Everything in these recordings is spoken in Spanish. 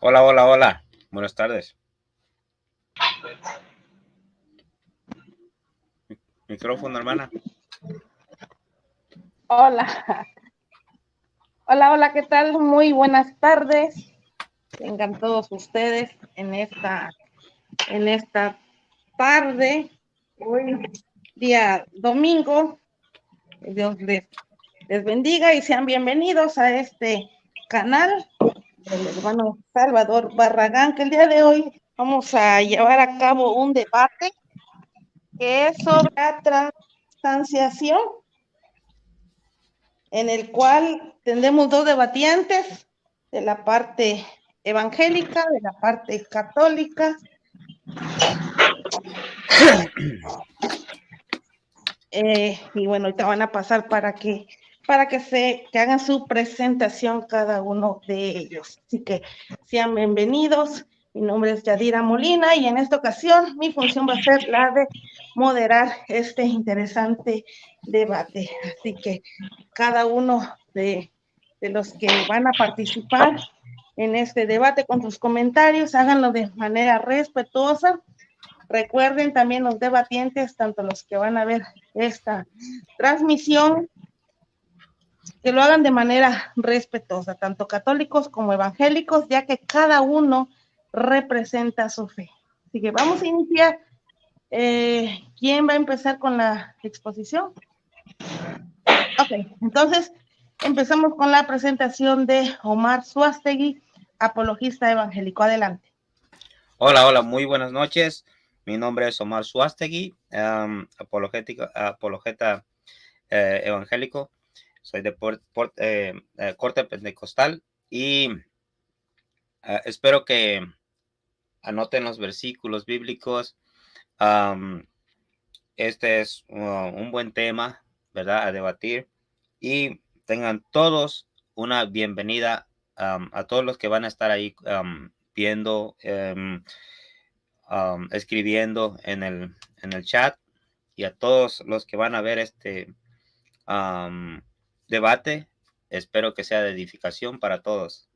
Hola, hola, hola. Buenas tardes. Micrófono, hermana. Hola, hola, ¿qué tal? Muy buenas tardes. Tengan todos ustedes en esta tarde, hoy día domingo. Dios les bendiga y sean bienvenidos a este canal del hermano Salvador Barragán, que el día de hoy vamos a llevar a cabo un debate que es sobre la transubstanciación, en el cual tendremos dos debatientes de la parte evangélica, de la parte católica. Y bueno, ahorita van a pasar para que hagan su presentación cada uno de ellos. Así que sean bienvenidos. Mi nombre es Yadira Molina y en esta ocasión mi función va a ser la de moderar este interesante debate. Así que cada uno de los que van a participar en este debate con sus comentarios, háganlo de manera respetuosa. Recuerden también los debatientes, tanto los que van a ver esta transmisión, que lo hagan de manera respetuosa, tanto católicos como evangélicos, ya que cada uno representa su fe. Así que vamos a iniciar. ¿Quién va a empezar con la exposición? Ok, entonces empezamos con la presentación de Omar Suástegui, apologista evangélico. Adelante. Hola, hola, muy buenas noches. Mi nombre es Omar Suástegui, apologeta evangélico. Soy de corte pentecostal y espero que anoten los versículos bíblicos. Este es un buen tema, ¿verdad? A debatir y tengan todos una bienvenida a todos los que van a estar ahí viendo, escribiendo en el chat, y a todos los que van a ver este debate. Espero que sea de edificación para todos.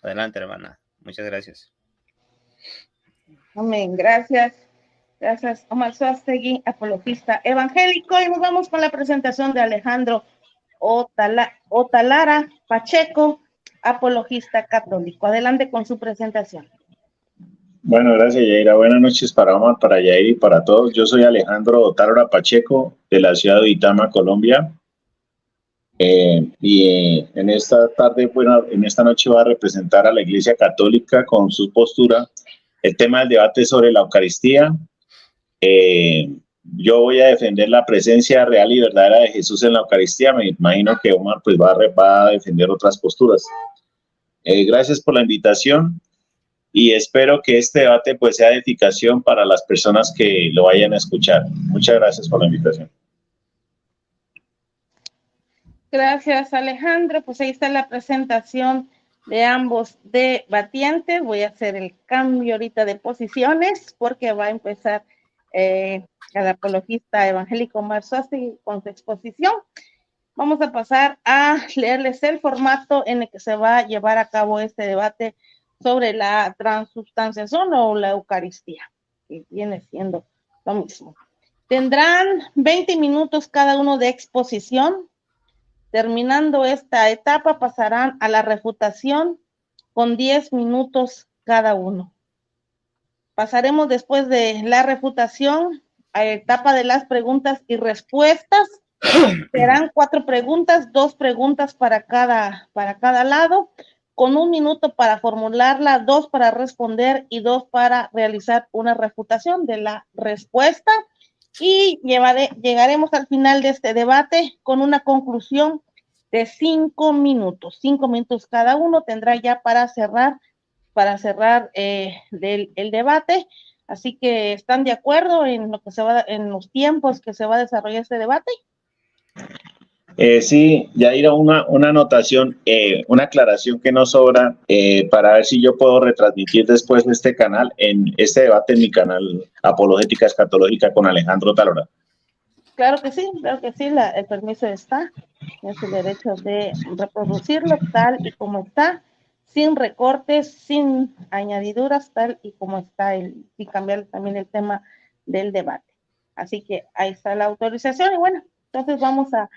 Adelante, hermana. Muchas gracias. Amén, gracias. Gracias, Omar Suástegui, apologista evangélico. Y nos vamos con la presentación de Alejandro Otalara Pacheco, apologista católico. Adelante con su presentación. Bueno, gracias, Yaira. Buenas noches para Omar, para Yair y para todos. Yo soy Alejandro Otalara Pacheco, de la ciudad de Itama, Colombia. En esta tarde, bueno, en esta noche va a representar a la Iglesia Católica con su postura. El tema del debate es sobre la Eucaristía. Yo voy a defender la presencia real y verdadera de Jesús en la Eucaristía. Me imagino que Omar pues va a defender otras posturas. Gracias por la invitación y espero que este debate pues sea de edificación para las personas que lo vayan a escuchar. Muchas gracias por la invitación. Gracias, Alejandro. Pues ahí está la presentación de ambos debatientes. Voy a hacer el cambio ahorita de posiciones porque va a empezar el apologista evangélico Omar Suástegui con su exposición. Vamos a pasar a leerles el formato en el que se va a llevar a cabo este debate sobre la transubstanciación o la Eucaristía, que viene siendo lo mismo. Tendrán 20 minutos cada uno de exposición. Terminando esta etapa, pasarán a la refutación con 10 minutos cada uno. Pasaremos después de la refutación a la etapa de las preguntas y respuestas. Serán 4 preguntas, 2 preguntas para cada lado, con 1 minuto para formularla, 2 para responder y 2 para realizar una refutación de la respuesta. Y llegaremos al final de este debate con una conclusión de 5 minutos. 5 minutos cada uno tendrá ya para cerrar el debate. Así que, ¿están de acuerdo en en los tiempos que se va a desarrollar este debate? Sí, Yaira, una anotación, una aclaración que no sobra para ver si yo puedo retransmitir después de este canal, en este debate en mi canal Apologética Escatológica con Alejandro Otalara. Claro que sí, el permiso está, es el derecho de reproducirlo tal y como está. sin recortes, sin añadiduras, tal y como está y cambiar también el tema del debate. Así que ahí está la autorización y bueno, entonces vamos a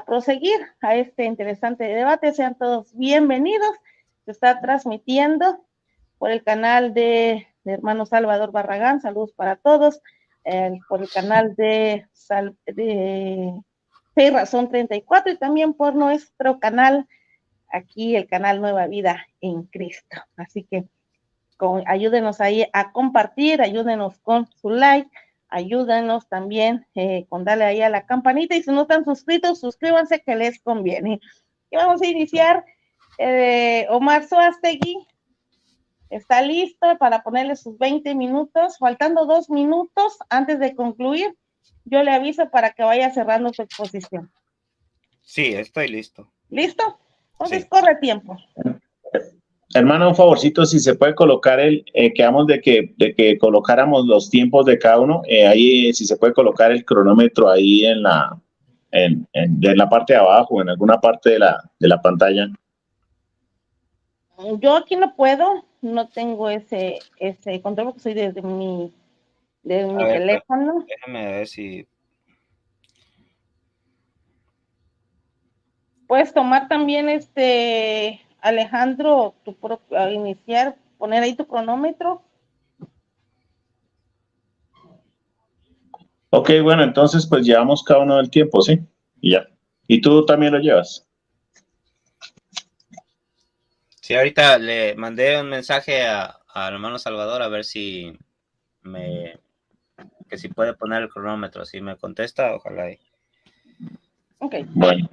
proseguir a este interesante debate. Sean todos bienvenidos. Se está transmitiendo por el canal de hermano Salvador Barragán, saludos para todos, por el canal de Fe Razón 34 y también por nuestro canal, aquí el canal Nueva Vida en Cristo. Así que ayúdenos ahí a compartir, ayúdenos con su like, ayúdenos también con darle ahí a la campanita y si no están suscritos, suscríbanse que les conviene. Y vamos a iniciar. Omar Suástegui está listo para ponerle sus 20 minutos, faltando 2 minutos antes de concluir. Yo le aviso para que vaya cerrando su exposición. Sí, estoy listo. ¿Listo? Entonces Sí. corre tiempo. Hermano, un favorcito, si se puede colocar quedamos de que colocáramos los tiempos de cada uno, ahí si se puede colocar el cronómetro ahí en la parte de abajo, en alguna parte de la pantalla. Yo aquí no puedo, no tengo ese control porque soy desde mi teléfono. Déjame ver si... Puedes tomar también Alejandro, iniciar, poner ahí tu cronómetro. Ok, bueno, entonces pues llevamos cada uno del tiempo, ¿sí? Y ya. ¿Y tú también lo llevas? Sí, ahorita le mandé un mensaje al hermano Salvador a ver si si puede poner el cronómetro. Si me contesta, ojalá. Ok. Bueno.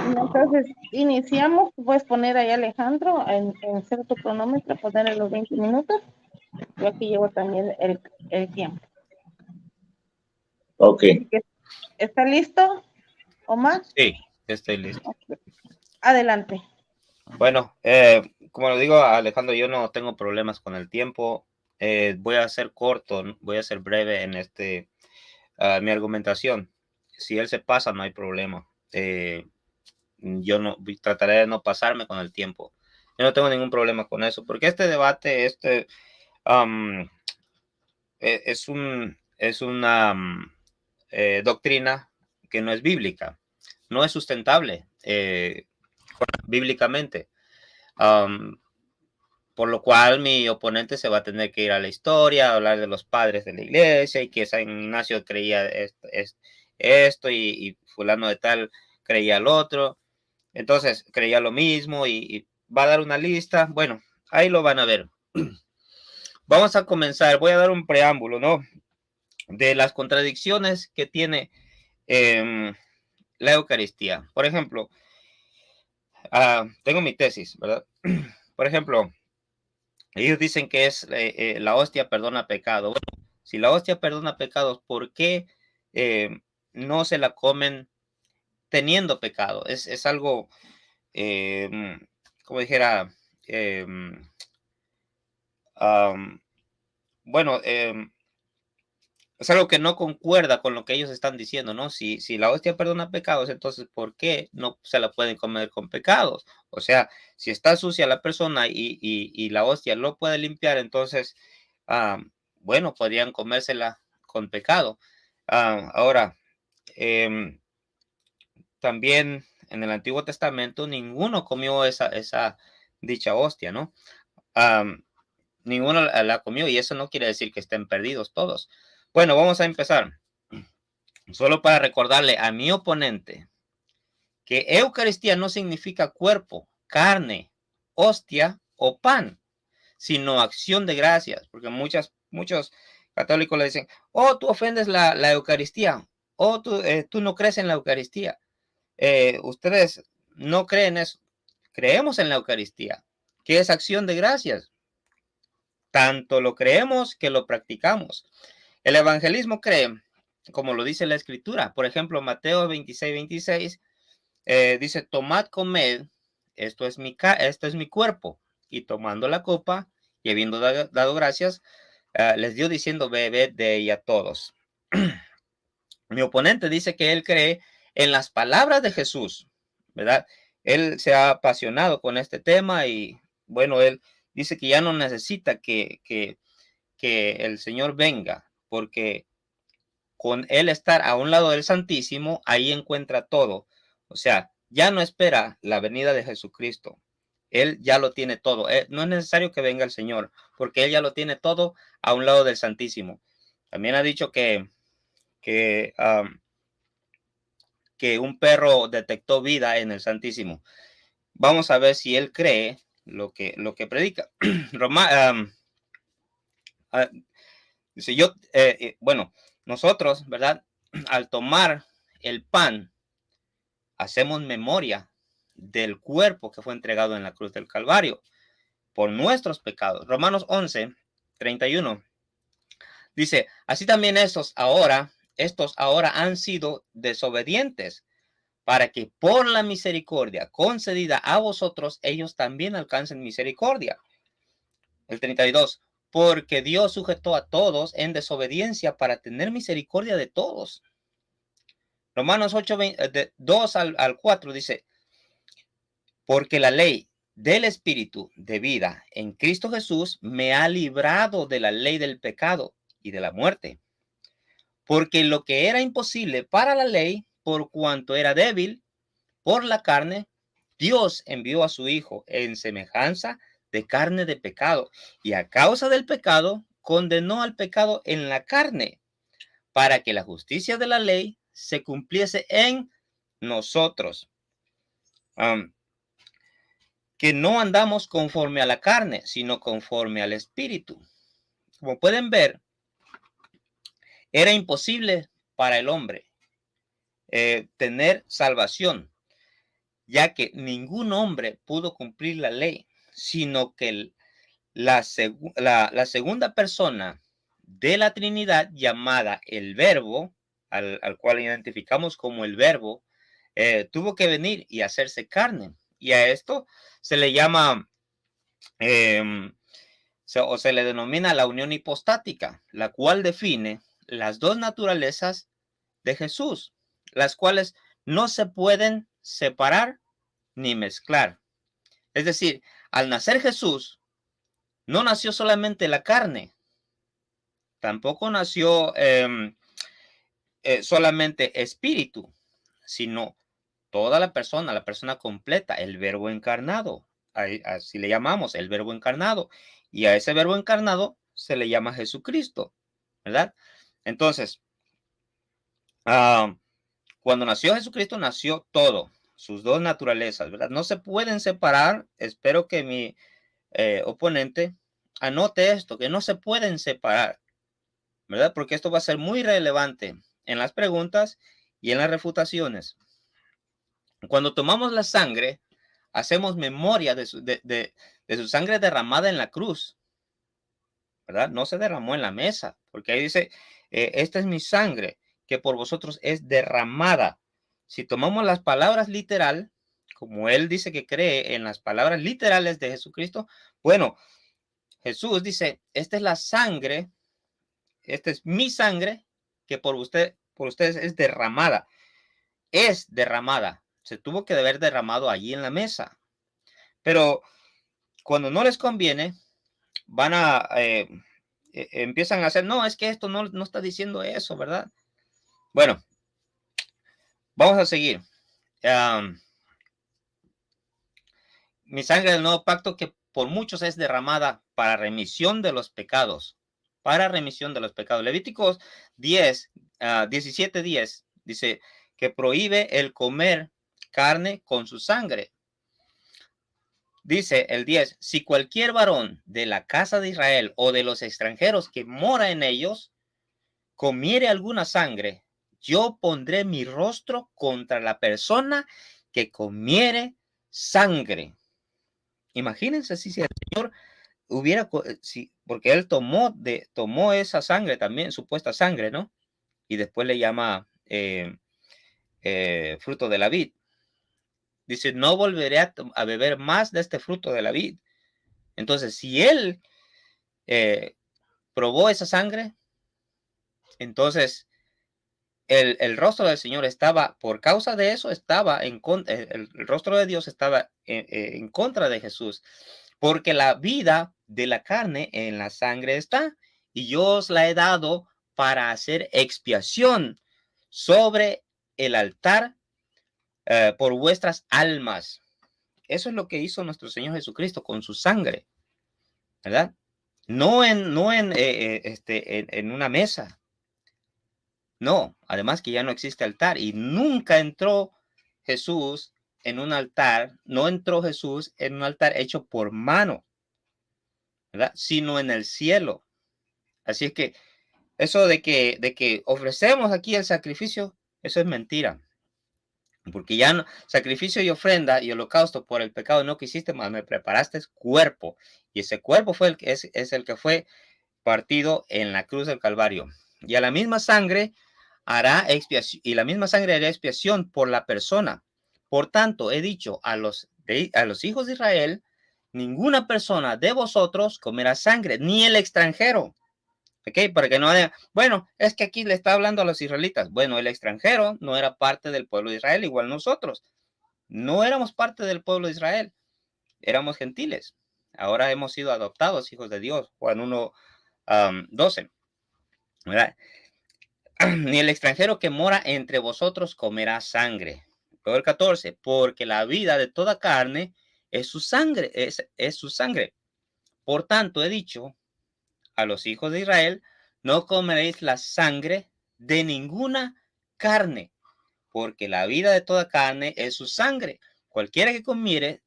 Entonces, iniciamos. Puedes poner ahí, Alejandro, en hacer tu cronómetro, ponerle los 20 minutos. Yo aquí llevo también el tiempo. Ok. ¿Está listo, Omar? Sí, estoy listo. Okay. Adelante. Bueno, como lo digo, Alejandro, yo no tengo problemas con el tiempo. Voy a ser corto, voy a ser breve en mi argumentación. Si él se pasa, no hay problema. Yo trataré de no pasarme con el tiempo. Yo no tengo ningún problema con eso, porque este debate, es una doctrina que no es bíblica, no es sustentable bíblicamente. Por lo cual mi oponente se va a tener que ir a la historia, a hablar de los padres de la iglesia y que San Ignacio creía esto y fulano de tal creía el otro. Entonces creía lo mismo y va a dar una lista. Bueno, ahí lo van a ver. Vamos a comenzar. Voy a dar un preámbulo, ¿no? De las contradicciones que tiene la Eucaristía. Por ejemplo, tengo mi tesis, ¿verdad? Por ejemplo, ellos dicen que es la hostia perdona pecado. Bueno, si la hostia perdona pecados, ¿por qué no se la comen teniendo pecado? Es algo, como dijera, bueno, es algo que no concuerda con lo que ellos están diciendo, ¿no? Si la hostia perdona pecados, entonces, ¿por qué no se la pueden comer con pecados? O sea, si está sucia la persona y la hostia lo puede limpiar, entonces, bueno, podrían comérsela con pecado. Ahora, también en el Antiguo Testamento ninguno comió esa dicha hostia, ¿no? Ninguno la comió y eso no quiere decir que estén perdidos todos. Bueno, vamos a empezar. Solo para recordarle a mi oponente que Eucaristía no significa cuerpo, carne, hostia o pan, sino acción de gracias, porque muchos católicos le dicen, oh, tú ofendes la Eucaristía, oh, tú no crees en la Eucaristía. Ustedes no creen eso. Creemos en la Eucaristía, que es acción de gracias. Tanto lo creemos que lo practicamos. El evangelismo cree, como lo dice la Escritura. Por ejemplo, Mateo 26, dice, tomad, comed, esto es mi cuerpo. Y tomando la copa y habiendo dado gracias, les dio diciendo, bebed de ella todos. Mi oponente dice que él cree en las palabras de Jesús, ¿verdad? Él se ha apasionado con este tema y bueno, él dice que ya no necesita que el Señor venga, porque con él estar a un lado del Santísimo, ahí encuentra todo. O sea, ya no espera la venida de Jesucristo. Él ya lo tiene todo. No es necesario que venga el Señor, porque él ya lo tiene todo a un lado del Santísimo. También ha dicho que, que un perro detectó vida en el Santísimo. Vamos a ver si él cree lo que predica. Dice yo, bueno, nosotros, ¿verdad? Al tomar el pan, hacemos memoria del cuerpo que fue entregado en la cruz del Calvario por nuestros pecados. Romanos 11, 31. Dice, así también estos ahora han sido desobedientes, para que por la misericordia concedida a vosotros, ellos también alcancen misericordia. El 32, porque Dios sujetó a todos en desobediencia para tener misericordia de todos. Romanos 8, 2 al 4 dice, porque la ley del Espíritu de vida en Cristo Jesús me ha librado de la ley del pecado y de la muerte. Porque lo que era imposible para la ley, por cuanto era débil por la carne, Dios envió a su Hijo en semejanza de carne de pecado, y a causa del pecado condenó al pecado en la carne, para que la justicia de la ley se cumpliese en nosotros. Que no andamos conforme a la carne, sino conforme al Espíritu. Como pueden ver, era imposible para el hombre tener salvación, ya que ningún hombre pudo cumplir la ley, sino que la segunda persona de la Trinidad, llamada el Verbo, al cual identificamos como el Verbo, tuvo que venir y hacerse carne. Y a esto se le llama, o se le denomina la unión hipostática, la cual define las dos naturalezas de Jesús, las cuales no se pueden separar ni mezclar. Es decir, al nacer Jesús, no nació solamente la carne, tampoco nació solamente espíritu, sino toda la persona completa, el Verbo encarnado. Así le llamamos, el Verbo encarnado. Y a ese Verbo encarnado se le llama Jesucristo, ¿verdad? Entonces, cuando nació Jesucristo, nació todo, sus dos naturalezas, ¿verdad? No se pueden separar. Espero que mi oponente anote esto, que no se pueden separar, ¿verdad? Porque esto va a ser muy relevante en las preguntas y en las refutaciones. Cuando tomamos la sangre, hacemos memoria de su sangre derramada en la cruz, ¿verdad? No se derramó en la mesa, porque ahí dice, esta es mi sangre, que por vosotros es derramada. Si tomamos las palabras literal, como él dice que cree en las palabras literales de Jesucristo, bueno, Jesús dice, esta es la sangre, esta es mi sangre, que por ustedes es derramada. Es derramada. Se tuvo que haber derramado allí en la mesa. Pero cuando no les conviene, van a empiezan a hacer, no, es que esto no está diciendo eso, ¿verdad? Bueno, vamos a seguir. Mi sangre del nuevo pacto, que por muchos es derramada para remisión de los pecados. Para remisión de los pecados. Levíticos 17:10 dice que prohíbe el comer carne con su sangre. Dice el 10, si cualquier varón de la casa de Israel o de los extranjeros que mora en ellos comiere alguna sangre, yo pondré mi rostro contra la persona que comiere sangre. Imagínense si el Señor hubiera, porque él tomó esa sangre también, supuesta sangre, ¿no? Y después le llama fruto de la vid. Dice, no volveré a beber más de este fruto de la vid. Entonces, si él probó esa sangre, entonces el rostro del Señor estaba, por causa de eso, estaba en contra, el rostro de Dios estaba en contra de Jesús. porque la vida de la carne en la sangre está, y yo os la he dado para hacer expiación sobre el altar por vuestras almas. Eso es lo que hizo nuestro Señor Jesucristo con su sangre, ¿verdad? No en una mesa. No, además que ya no existe altar y nunca entró Jesús en un altar, no entró Jesús en un altar hecho por mano, ¿verdad? Sino en el cielo. Así es que eso de que ofrecemos aquí el sacrificio, eso es mentira. Porque ya no, sacrificio y ofrenda y holocausto por el pecado no quisiste, mas me preparaste cuerpo. Y ese cuerpo fue es el que fue partido en la cruz del Calvario. Y a la misma sangre hará expiación, y la misma sangre hará expiación por la persona. Por tanto, he dicho a los hijos de Israel, ninguna persona de vosotros comerá sangre, ni el extranjero. ¿Ok? Para que no haya, bueno, es que aquí le está hablando a los israelitas. Bueno, el extranjero no era parte del pueblo de Israel, igual nosotros. No éramos parte del pueblo de Israel, éramos gentiles. Ahora hemos sido adoptados hijos de Dios. Juan 1, 12. ¿Verdad? Ni el extranjero que mora entre vosotros comerá sangre. Luego el 14, porque la vida de toda carne es su sangre, es su sangre. Por tanto, he dicho a los hijos de Israel, no comeréis la sangre de ninguna carne, porque la vida de toda carne es su sangre. Cualquiera que comiere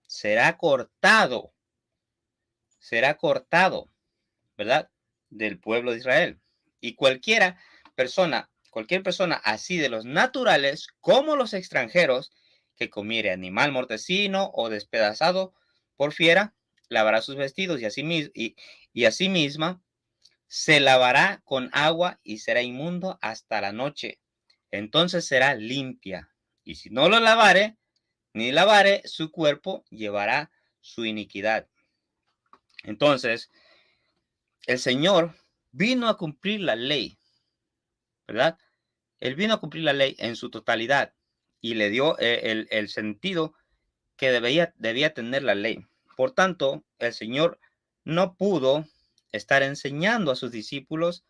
será cortado, ¿verdad? Del pueblo de Israel. Y cualquier persona así de los naturales como los extranjeros que comiere animal mortecino o despedazado por fiera, lavará sus vestidos y así misma se lavará con agua y será inmundo hasta la noche. Entonces será limpia. Y si no lo lavare, ni lavare su cuerpo, llevará su iniquidad. Entonces, el Señor vino a cumplir la ley, ¿verdad? Él vino a cumplir la ley en su totalidad y le dio el sentido que debía tener la ley. Por tanto, el Señor no pudo estar enseñando a sus discípulos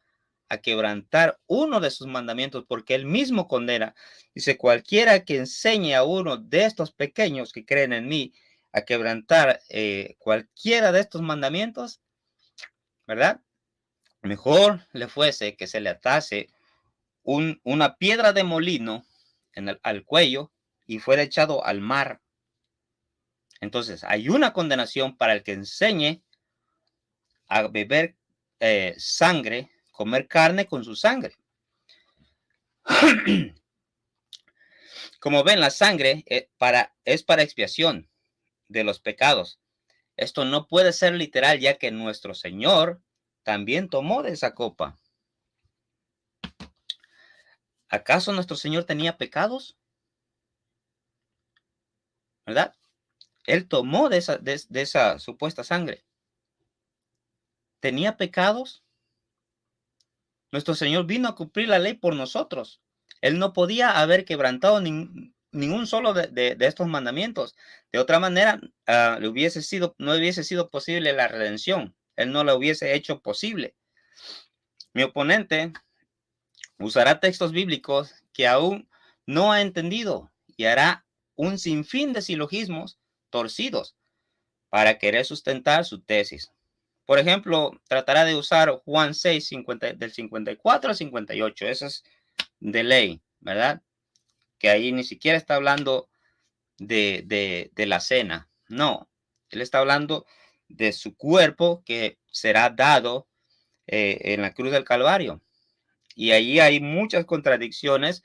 a quebrantar uno de sus mandamientos, porque él mismo condena. Dice, cualquiera que enseñe a uno de estos pequeños que creen en mí a quebrantar cualquiera de estos mandamientos, ¿verdad? Mejor le fuese que se le atase una piedra de molino al cuello y fuera echado al mar. Entonces, hay una condenación para el que enseñe a beber sangre, comer carne con su sangre. Como ven, la sangre es para expiación de los pecados. Esto no puede ser literal, ya que nuestro Señor también tomó de esa copa. ¿Acaso nuestro Señor tenía pecados? ¿Verdad? Él tomó de esa supuesta sangre. ¿Tenía pecados? Nuestro Señor vino a cumplir la ley por nosotros. Él no podía haber quebrantado ningún solo de estos mandamientos. De otra manera, no hubiese sido posible la redención. Él no la hubiese hecho posible. Mi oponente usará textos bíblicos que aún no ha entendido y hará un sinfín de silogismos torcidos para querer sustentar su tesis. Por ejemplo, tratará de usar Juan 6, del 54 al 58. Eso es de ley, ¿verdad? Que ahí ni siquiera está hablando de la cena. No, él está hablando de su cuerpo que será dado en la cruz del Calvario. Y ahí hay muchas contradicciones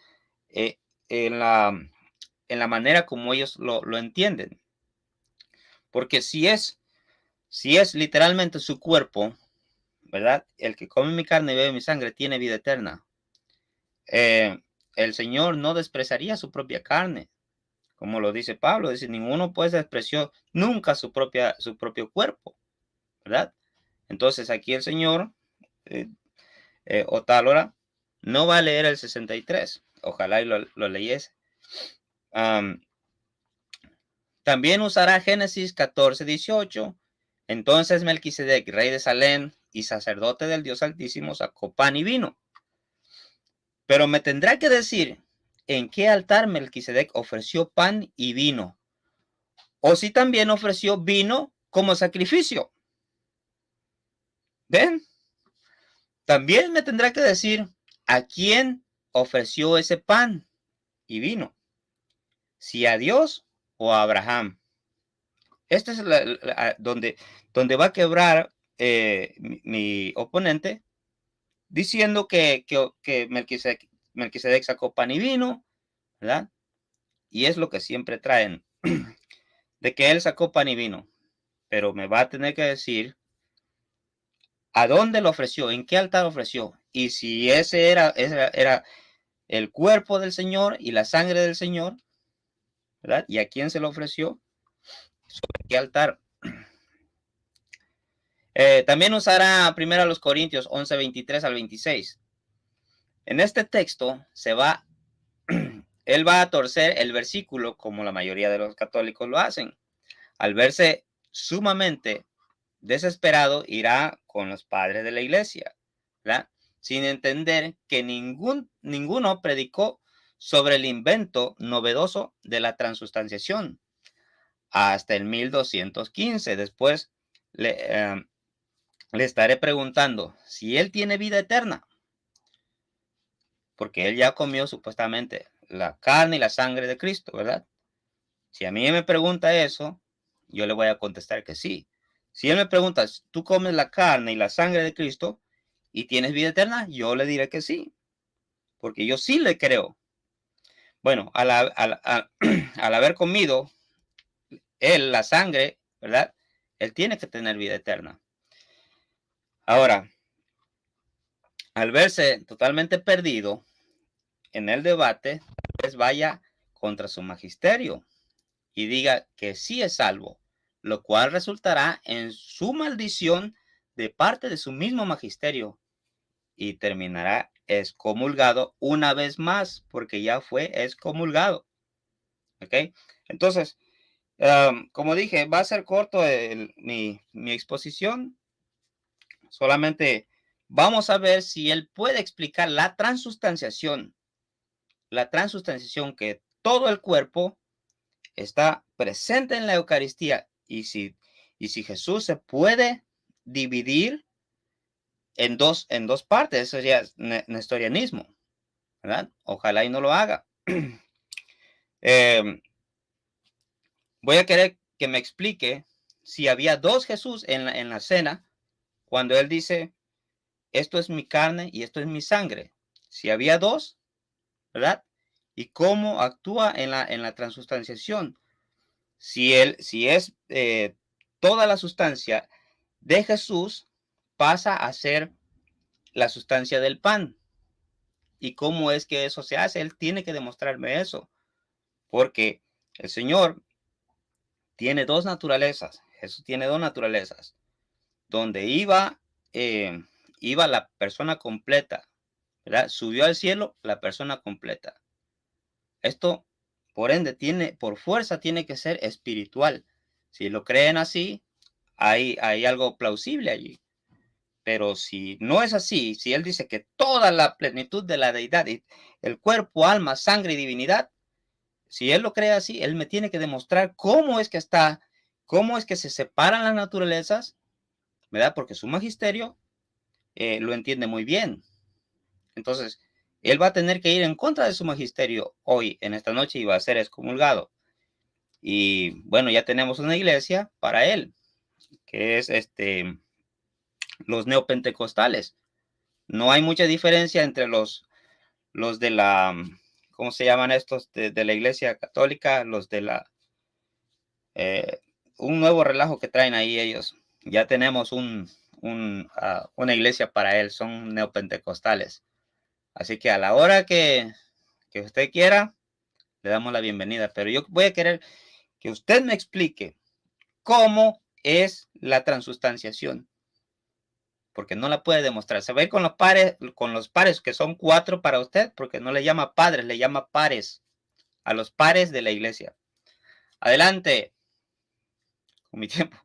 en la manera como ellos lo entienden. Porque si es literalmente su cuerpo, ¿verdad? El que come mi carne y bebe mi sangre tiene vida eterna. El Señor no despreciaría su propia carne, como lo dice Pablo. Dice, ninguno pues despreció nunca su propio cuerpo, ¿verdad? Entonces aquí el Señor, Otálora, no va a leer el 63. Ojalá y lo leyese. También usará Génesis 14:18. Entonces Melquisedec, rey de Salem y sacerdote del Dios Altísimo, sacó pan y vino. Pero me tendrá que decir en qué altar Melquisedec ofreció pan y vino, o si también ofreció vino como sacrificio. ¿Ven? También me tendrá que decir a quién ofreció ese pan y vino, si a Dios o a Abraham. Este es donde va a quebrar mi oponente, diciendo que Melquisedec sacó pan y vino, ¿verdad? Y es lo que siempre traen, de que él sacó pan y vino. Pero me va a tener que decir a dónde lo ofreció, en qué altar ofreció, y si ese era el cuerpo del Señor y la sangre del Señor, ¿verdad? Y a quién se lo ofreció, sobre qué altar. También usará primero a los Corintios 11:23 al 26. En este texto él va a torcer el versículo como la mayoría de los católicos lo hacen. Al verse sumamente desesperado, irá con los padres de la iglesia, ¿verdad? Sin entender que ninguno predicó sobre el invento novedoso de la transustanciación hasta el 1215. Después le estaré preguntando si él tiene vida eterna, porque él ya comió supuestamente la carne y la sangre de Cristo, ¿verdad? Si a mí me pregunta eso, yo le voy a contestar que sí. Si él me pregunta, ¿tú comes la carne y la sangre de Cristo y tienes vida eterna? Yo le diré que sí, porque yo sí le creo. Bueno, al haber comido él la sangre, ¿verdad? Él tiene que tener vida eterna. Ahora, al verse totalmente perdido en el debate, pues vaya contra su magisterio y diga que sí es salvo, lo cual resultará en su maldición de parte de su mismo magisterio y terminará excomulgado una vez más porque ya fue excomulgado. ¿Ok? Entonces, como dije, va a ser corto mi exposición. Solamente vamos a ver si él puede explicar la transustanciación que todo el cuerpo está presente en la Eucaristía y si Jesús se puede dividir en dos partes, eso ya es nestorianismo, ¿verdad? Ojalá y no lo haga. Voy a querer que me explique si había dos Jesús en la cena cuando él dice, esto es mi carne y esto es mi sangre. Si había dos, ¿verdad? Y cómo actúa en la transustanciación. Si es toda la sustancia de Jesús pasa a ser la sustancia del pan. ¿Y cómo es que eso se hace? Él tiene que demostrarme eso. Porque el Señor tiene dos naturalezas. Jesús tiene dos naturalezas. Donde iba la persona completa, ¿verdad? Subió al cielo la persona completa. Esto, por ende, por fuerza tiene que ser espiritual. Si lo creen así, hay algo plausible allí. Pero si no es así, si él dice que toda la plenitud de la deidad, el cuerpo, alma, sangre y divinidad, si él lo cree así, él me tiene que demostrar cómo es que se separan las naturalezas, ¿verdad? Porque su magisterio lo entiende muy bien. Entonces, él va a tener que ir en contra de su magisterio hoy, en esta noche, y va a ser excomulgado. Y bueno, ya tenemos una iglesia para él, que es los neopentecostales. No hay mucha diferencia entre los de la, ¿cómo se llaman estos? De la iglesia católica, los de un nuevo relajo que traen ahí ellos. Ya tenemos una iglesia para él, son neopentecostales. Así que a la hora que usted quiera, le damos la bienvenida. Pero yo voy a querer que usted me explique cómo es la transustanciación. Porque no la puede demostrar. Se va a ir con los pares que son 4 para usted, porque no le llama padres, le llama pares. A los pares de la iglesia. Adelante, con mi tiempo.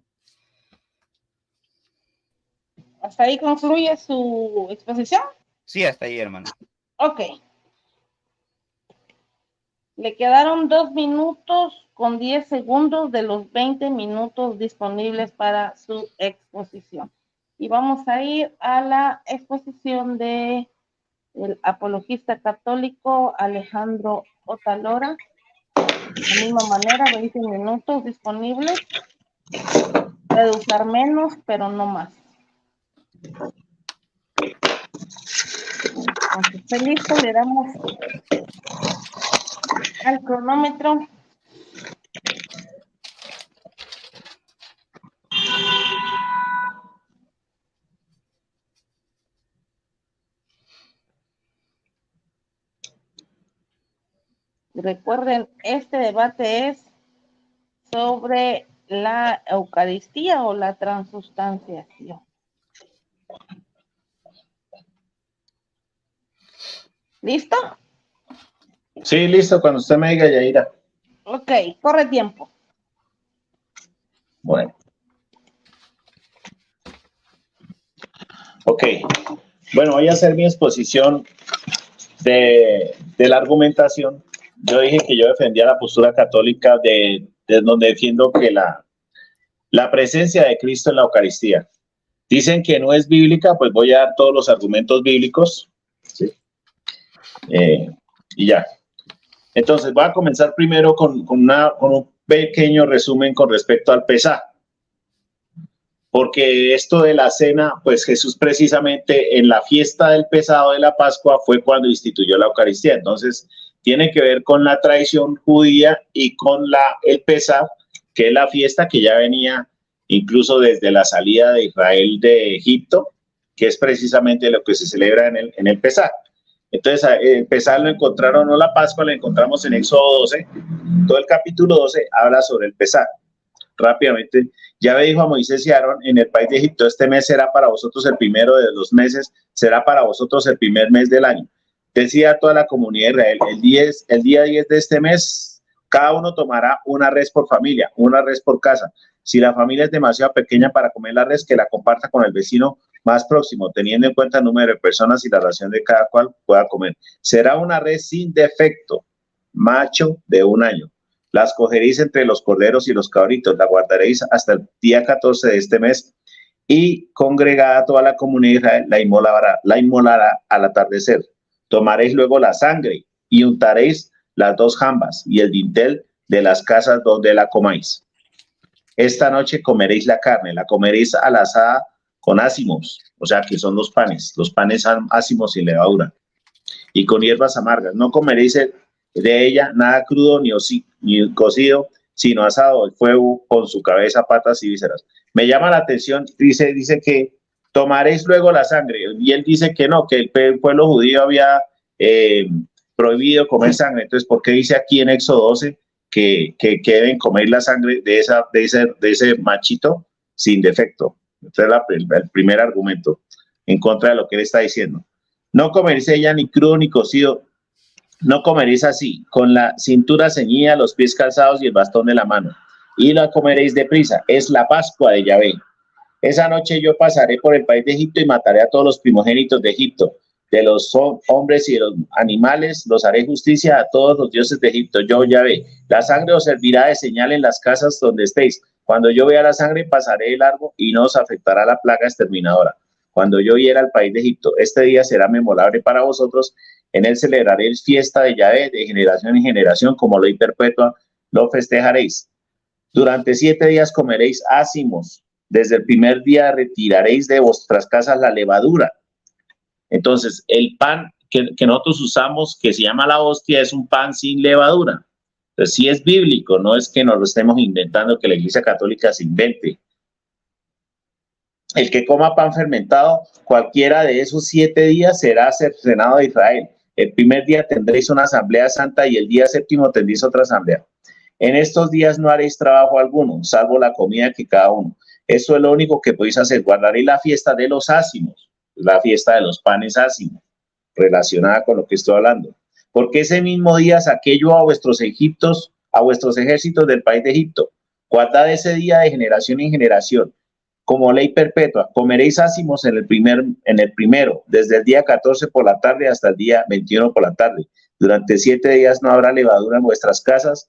¿Hasta ahí concluye su exposición? Sí, hasta ahí, hermano. Ok. Le quedaron 2 minutos con 10 segundos de los 20 minutos disponibles para su exposición. Y vamos a ir a la exposición de el apologista católico Alejandro Otalora. De la misma manera, 20 minutos disponibles. Puede usar menos, pero no más. Cuando esté listo, le damos al cronómetro. Recuerden, este debate es sobre la Eucaristía o la transustanciación. ¿Listo? Sí, listo, cuando usted me diga, Yaira. Ok, corre tiempo. Bueno. Ok. Bueno, voy a hacer mi exposición de la argumentación. Yo dije que yo defendía la postura católica de donde defiendo que la presencia de Cristo en la Eucaristía. Dicen que no es bíblica, pues voy a dar todos los argumentos bíblicos. ¿Sí? Y ya. Entonces, voy a comenzar primero con un pequeño resumen con respecto al Pesaj. Porque esto de la cena, pues Jesús precisamente en la fiesta del Pesaj de la Pascua fue cuando instituyó la Eucaristía. Entonces, tiene que ver con la tradición judía y con el Pesaj, que es la fiesta que ya venía incluso desde la salida de Israel de Egipto, que es precisamente lo que se celebra en el Pesaj. Entonces, el Pesaj lo encontraron, no la Pascua, la encontramos en Éxodo 12. Todo el capítulo 12 habla sobre el Pesaj. Rápidamente, Yahvé dijo a Moisés y Aarón en el país de Egipto: este mes será para vosotros el primero de los meses, será para vosotros el primer mes del año. Decía a toda la comunidad de Israel: el día 10 de este mes, cada uno tomará una res por familia, una res por casa. Si la familia es demasiado pequeña para comer la res, que la comparta con el vecino más próximo, teniendo en cuenta el número de personas y la ración de cada cual pueda comer. Será una res sin defecto, macho de 1 año. Las cogeréis entre los corderos y los cabritos, la guardaréis hasta el día 14 de este mes, y congregada toda la comunidad de Israel la inmolará al atardecer. Tomaréis luego la sangre y untaréis las 2 jambas y el dintel de las casas donde la comáis. Esta noche comeréis la carne, la comeréis a la asada con ácimos, o sea que son los panes ácimos sin levadura, y con hierbas amargas. No comeréis de ella nada crudo ni cocido, sino asado al fuego con su cabeza, patas y vísceras. Me llama la atención, dice que tomaréis luego la sangre, y él dice que no, que el pueblo judío había prohibido comer sangre. Entonces, ¿por qué dice aquí en Éxodo 12 que deben comer la sangre de ese machito sin defecto? Este es el primer argumento en contra de lo que él está diciendo. No comeréis ella ni crudo ni cocido. No comeréis así, con la cintura ceñida, los pies calzados y el bastón de la mano. Y la comeréis deprisa. Es la Pascua de Yahvé. Esa noche yo pasaré por el país de Egipto y mataré a todos los primogénitos de Egipto. De los hombres y de los animales los haré justicia a todos los dioses de Egipto. Yo, Yahvé. La sangre os servirá de señal en las casas donde estéis. Cuando yo vea la sangre, pasaré de largo y no os afectará la plaga exterminadora. Cuando yo hiera al país de Egipto, este día será memorable para vosotros. En él celebraréis fiesta de Yahvé de generación en generación, como ley perpetua lo festejaréis. Durante 7 días comeréis ácimos. Desde el primer día retiraréis de vuestras casas la levadura. Entonces, el pan que nosotros usamos, que se llama la hostia, es un pan sin levadura. Entonces, sí es bíblico, no es que nos lo estemos inventando, que la Iglesia Católica se invente. El que coma pan fermentado, cualquiera de esos 7 días será cercenado de Israel. El primer día tendréis una asamblea santa y el día 7º tendréis otra asamblea. En estos días no haréis trabajo alguno, salvo la comida que cada uno. Eso es lo único que podéis hacer. Guardaréis la fiesta de los ácimos, la fiesta de los panes ácimos, relacionada con lo que estoy hablando. Porque ese mismo día saqué yo a vuestros ejércitos del país de Egipto. guardad ese día de generación en generación, como ley perpetua. Comeréis ácimos en el primero, desde el día 14 por la tarde hasta el día 21 por la tarde. Durante 7 días no habrá levadura en vuestras casas.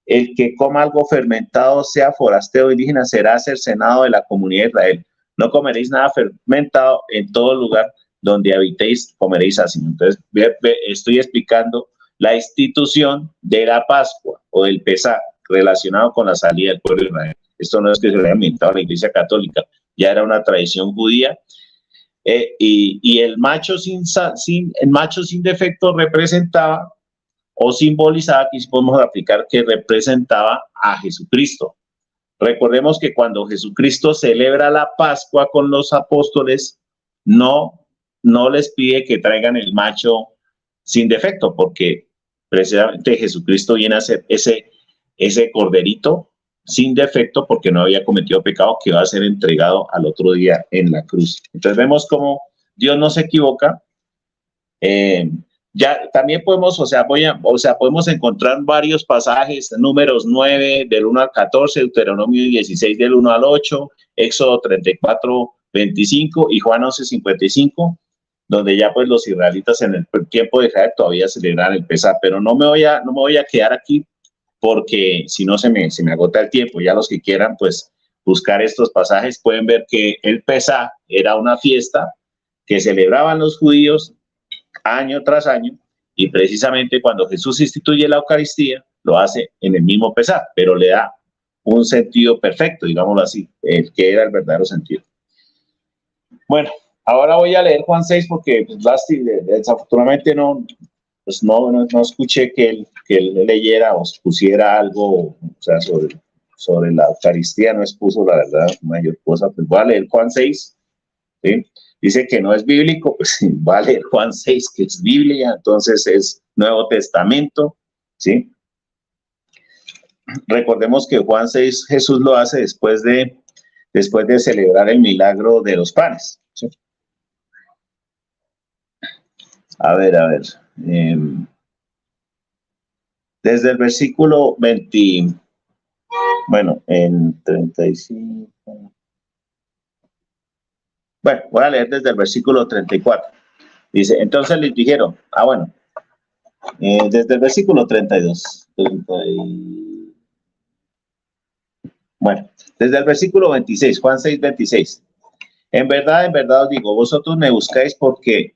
El que coma algo fermentado, sea forastero o indígena, será cercenado de la comunidad de Israel. No comeréis nada fermentado, en todo lugar donde habitéis comeréis ácimo. Entonces, estoy explicando la institución de la Pascua o del Pesaj relacionado con la salida del pueblo de Israel. Esto no es que se lo haya inventado la Iglesia Católica, ya era una tradición judía. Y el macho sin defecto representaba o simbolizaba, aquí podemos aplicar que representaba a Jesucristo. Recordemos que cuando Jesucristo celebra la Pascua con los apóstoles, no les pide que traigan el macho sin defecto, porque precisamente Jesucristo viene a ser ese corderito sin defecto, porque no había cometido pecado, que va a ser entregado al otro día en la cruz. Entonces vemos cómo Dios no se equivoca. Ya también podemos, podemos encontrar varios pasajes, Números 9 del 1 al 14, Deuteronomio 16 del 1 al 8, Éxodo 34, 25 y Juan 11, 55, donde ya pues los israelitas en el tiempo de Israel todavía celebran el Pesaj, pero no me voy a quedar aquí porque si no se me agota el tiempo. Ya los que quieran pues buscar estos pasajes pueden ver que el Pesaj era una fiesta que celebraban los judíos año tras año, y precisamente cuando Jesús instituye la Eucaristía, lo hace en el mismo Pesaj, pero le da un sentido perfecto, digámoslo así, el que era el verdadero sentido. Bueno, ahora voy a leer Juan 6 porque pues, desafortunadamente no escuché que él leyera o pusiera algo, sobre la Eucaristía, no expuso la verdad mayor cosa. Pues voy a leer Juan 6, ¿sí? Dice que no es bíblico, pues va a leer Juan 6, que es Biblia, entonces es Nuevo Testamento, ¿sí? Recordemos que Juan 6 Jesús lo hace después de celebrar el milagro de los panes, ¿sí? A ver. Desde el versículo 20, bueno, en 35... Bueno, voy a leer desde el versículo 34. Dice, entonces les dijeron, desde el versículo 32. Bueno, desde el versículo 26, Juan 6, 26. En verdad os digo, vosotros me buscáis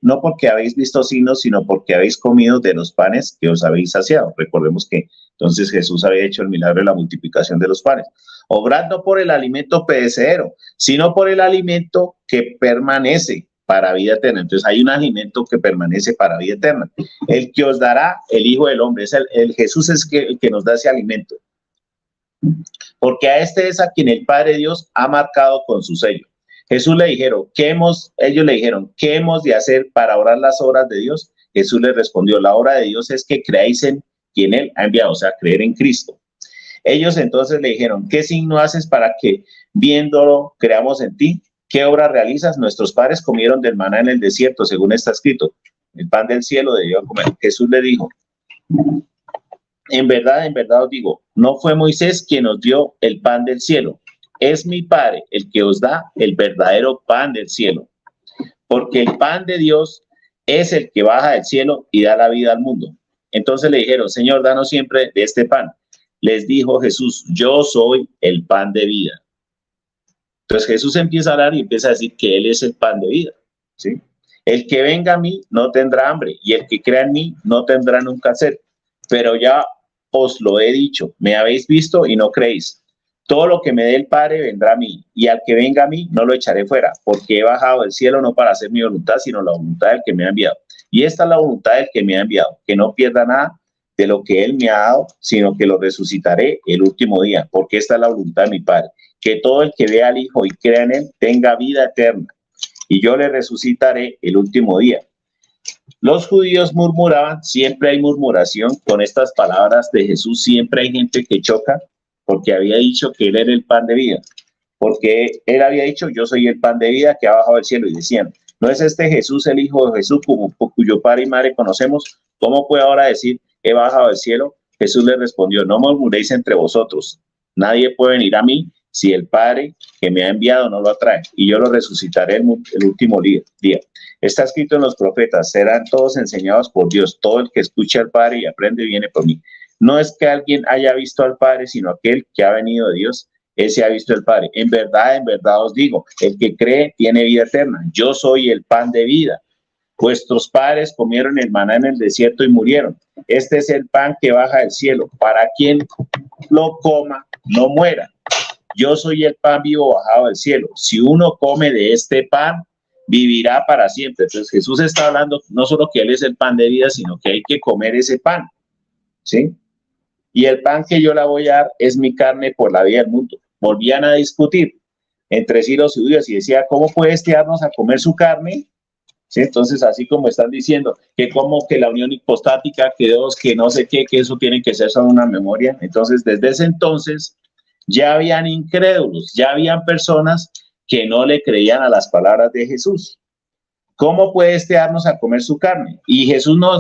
no porque habéis visto signos, sino porque habéis comido de los panes que os habéis saciado. Recordemos que entonces Jesús había hecho el milagro de la multiplicación de los panes. Obrad no por el alimento perecedero, sino por el alimento que permanece para vida eterna. Entonces hay un alimento que permanece para vida eterna. El que os dará el Hijo del Hombre, Jesús es el que nos da ese alimento. Porque a este es a quien el Padre Dios ha marcado con su sello. Ellos le dijeron, ¿qué hemos de hacer para orar las obras de Dios? Jesús les respondió, la obra de Dios es que creáis en quien Él ha enviado, o sea, creer en Cristo. Ellos entonces le dijeron, ¿qué signo haces para que viéndolo creamos en ti? ¿Qué obra realizas? Nuestros padres comieron del maná en el desierto, según está escrito. El pan del cielo debió comer. Jesús le dijo, en verdad os digo, no fue Moisés quien nos dio el pan del cielo. Es mi Padre el que os da el verdadero pan del cielo. Porque el pan de Dios es el que baja del cielo y da la vida al mundo. Entonces le dijeron, Señor, danos siempre de este pan. Les dijo Jesús, yo soy el pan de vida. Entonces Jesús empieza a hablar y empieza a decir que Él es el pan de vida, ¿sí? El que venga a mí no tendrá hambre, y el que crea en mí no tendrá nunca sed. Pero ya os lo he dicho, me habéis visto y no creéis. Todo lo que me dé el Padre vendrá a mí, y al que venga a mí no lo echaré fuera, porque he bajado del cielo no para hacer mi voluntad, sino la voluntad del que me ha enviado. Y esta es la voluntad del que me ha enviado, que no pierda nada de lo que Él me ha dado, sino que lo resucitaré el último día, porque esta es la voluntad de mi Padre, que todo el que vea al Hijo y crea en Él tenga vida eterna, y yo le resucitaré el último día. Los judíos murmuraban, siempre hay murmuración con estas palabras de Jesús, siempre hay gente que choca, porque había dicho que Él era el pan de vida, porque Él había dicho, yo soy el pan de vida que ha bajado del cielo, y decían, ¿no es este Jesús el Hijo de Jesús, cuyo padre y madre conocemos? ¿Cómo puede ahora decir, he bajado del cielo? Jesús les respondió, no murmuréis entre vosotros, Nadie puede venir a mí si el Padre que me ha enviado no lo atrae, y yo lo resucitaré el último día. Está escrito en los profetas, serán todos enseñados por Dios. Todo el que escucha al Padre y aprende viene por mí. No es que alguien haya visto al Padre, sino aquel que ha venido de Dios, ese ha visto al Padre. En verdad os digo, el que cree tiene vida eterna. Yo soy el pan de vida. Vuestros padres comieron el maná en el desierto y murieron. Este es el pan que baja del cielo, para quien lo coma no muera. Yo soy el pan vivo bajado del cielo. Si uno come de este pan, vivirá para siempre. Entonces Jesús está hablando no solo que Él es el pan de vida, sino que hay que comer ese pan, ¿sí? Y el pan que yo le voy a dar es mi carne por la vida del mundo. Volvían a discutir entre sí los judíos y decía, ¿cómo puede darnos a comer su carne? ¿Sí? Entonces, así como están diciendo que como que la unión hipostática, que Dios, que no sé qué, que eso tiene que ser solo una memoria. Entonces, desde ese entonces ya habían incrédulos, ya habían personas que no le creían a las palabras de Jesús. ¿Cómo puede darnos a comer su carne? Y Jesús no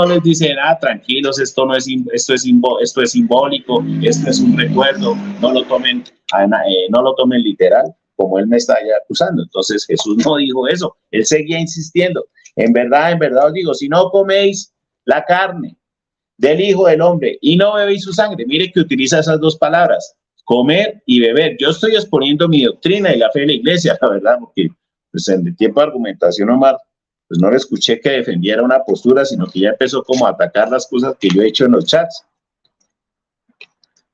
les dice, tranquilos, esto es simbólico, esto es un recuerdo, no lo tomen literal, como él me está ya acusando. Entonces Jesús no dijo eso, él seguía insistiendo. En verdad os digo, si no coméis la carne del Hijo del Hombre y no bebéis su sangre, mire que utiliza esas dos palabras, comer y beber. Yo estoy exponiendo mi doctrina y la fe de la iglesia, la verdad, porque pues en el tiempo de argumentación, Omar, pues no le escuché que defendiera una postura, sino que ya empezó como a atacar las cosas que yo he hecho en los chats.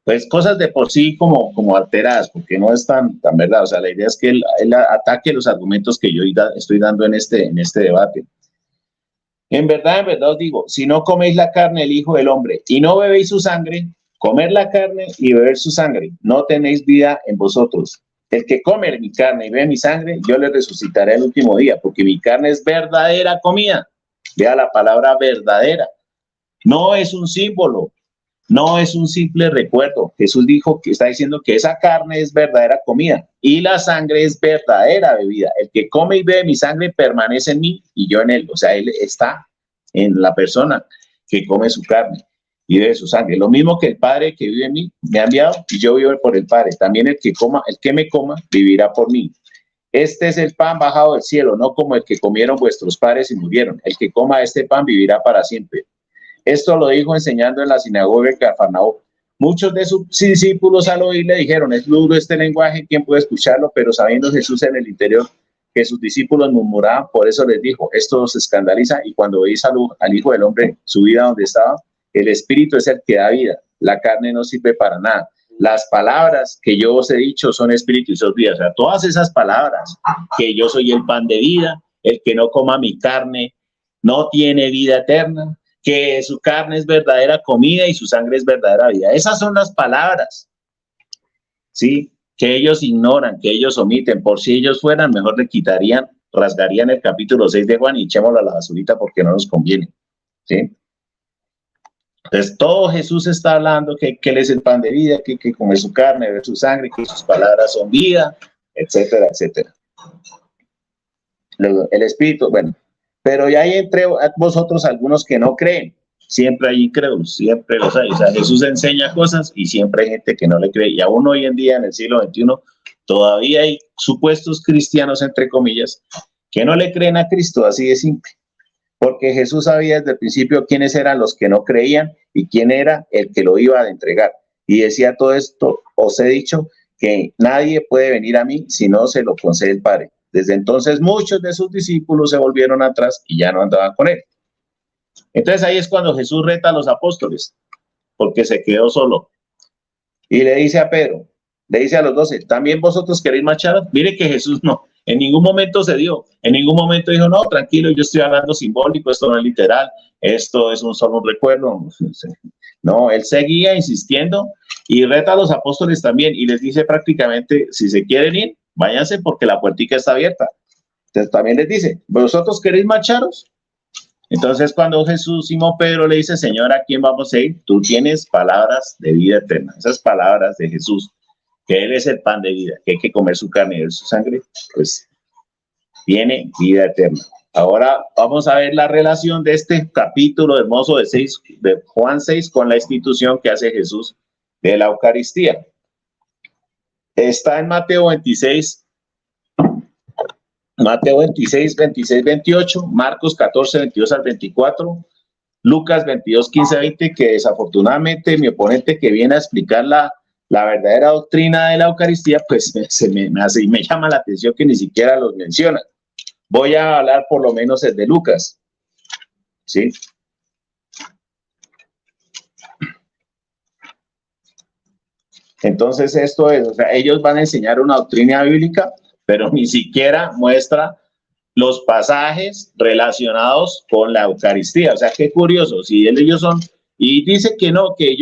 Pues cosas de por sí como alteradas, porque no es tan verdad. O sea, la idea es que él ataque los argumentos que yo estoy dando en este debate. En verdad os digo, si no coméis la carne del Hijo del Hombre y no bebéis su sangre, comer la carne y beber su sangre, no tenéis vida en vosotros. El que come mi carne y bebe mi sangre, yo le resucitaré el último día, porque mi carne es verdadera comida. Vea la palabra verdadera. No es un símbolo, no es un simple recuerdo. Jesús dijo que está diciendo que esa carne es verdadera comida y la sangre es verdadera bebida. El que come y bebe mi sangre permanece en mí y yo en él. O sea, él está en la persona que come su carne y bebe su sangre. Lo mismo que el Padre que vive en mí me ha enviado y yo vivo por el Padre. También el que me coma vivirá por mí. Este es el pan bajado del cielo, no como el que comieron vuestros padres y murieron. El que coma este pan vivirá para siempre. Esto lo dijo enseñando en la sinagoga de Cafarnaúm. Muchos de sus discípulos al oír le dijeron, es duro este lenguaje, ¿quién puede escucharlo? Pero sabiendo Jesús en el interior que sus discípulos murmuraban, por eso les dijo, esto os escandaliza, y cuando veis al Hijo del Hombre subir a donde estaba, el Espíritu es el que da vida, la carne no sirve para nada. Las palabras que yo os he dicho son espíritu y son vida. O sea, todas esas palabras, que yo soy el pan de vida, el que no coma mi carne no tiene vida eterna, que su carne es verdadera comida y su sangre es verdadera vida. Esas son las palabras, ¿sí? Que ellos ignoran, que ellos omiten. Por si ellos fueran, mejor le quitarían, rasgarían el capítulo 6 de Juan y echémoslo a la basurita porque no nos conviene, ¿sí? Entonces, todo Jesús está hablando que Él es el pan de vida, que come su carne, bebe su sangre, que sus palabras son vida, etcétera, etcétera. Luego, el Espíritu, bueno, pero ya hay entre vosotros algunos que no creen. Siempre hay incrédulos, siempre los hay. O sea, Jesús enseña cosas y siempre hay gente que no le cree. Y aún hoy en día, en el siglo XXI, todavía hay supuestos cristianos, entre comillas, que no le creen a Cristo, así de simple. Porque Jesús sabía desde el principio quiénes eran los que no creían y quién era el que lo iba a entregar. Y decía todo esto, os he dicho que nadie puede venir a mí si no se lo concede el Padre. Desde entonces muchos de sus discípulos se volvieron atrás y ya no andaban con él. Entonces ahí es cuando Jesús reta a los apóstoles, porque se quedó solo. Y le dice a Pedro, le dice a los 12, ¿también vosotros queréis marchar? Mire que Jesús no, en ningún momento se dio, en ningún momento dijo, no, tranquilo, yo estoy hablando simbólico, esto no es literal, esto es solo un recuerdo. No, él seguía insistiendo y reta a los apóstoles también y les dice prácticamente, si se quieren ir, váyanse porque la puertica está abierta. Entonces también les dice, ¿vosotros queréis marcharos? Entonces cuando Simón Pedro le dice, Señor, ¿a quién vamos a ir? Tú tienes palabras de vida eterna. Esas palabras de Jesús, que Él es el pan de vida, que hay que comer su carne y beber su sangre, pues tiene vida eterna. Ahora vamos a ver la relación de este capítulo hermoso de Juan 6 con la institución que hace Jesús de la Eucaristía. Está en Mateo 26, 26, 28, Marcos 14, 22 al 24, Lucas 22, 15 a 20, que desafortunadamente mi oponente que viene a explicar la verdadera doctrina de la Eucaristía, pues me llama la atención que ni siquiera los menciona. Voy a hablar por lo menos el de Lucas, ¿sí? Entonces esto es, o sea, ellos van a enseñar una doctrina bíblica, pero ni siquiera muestra los pasajes relacionados con la Eucaristía. O sea, qué curioso, si ellos son, y dice que no, que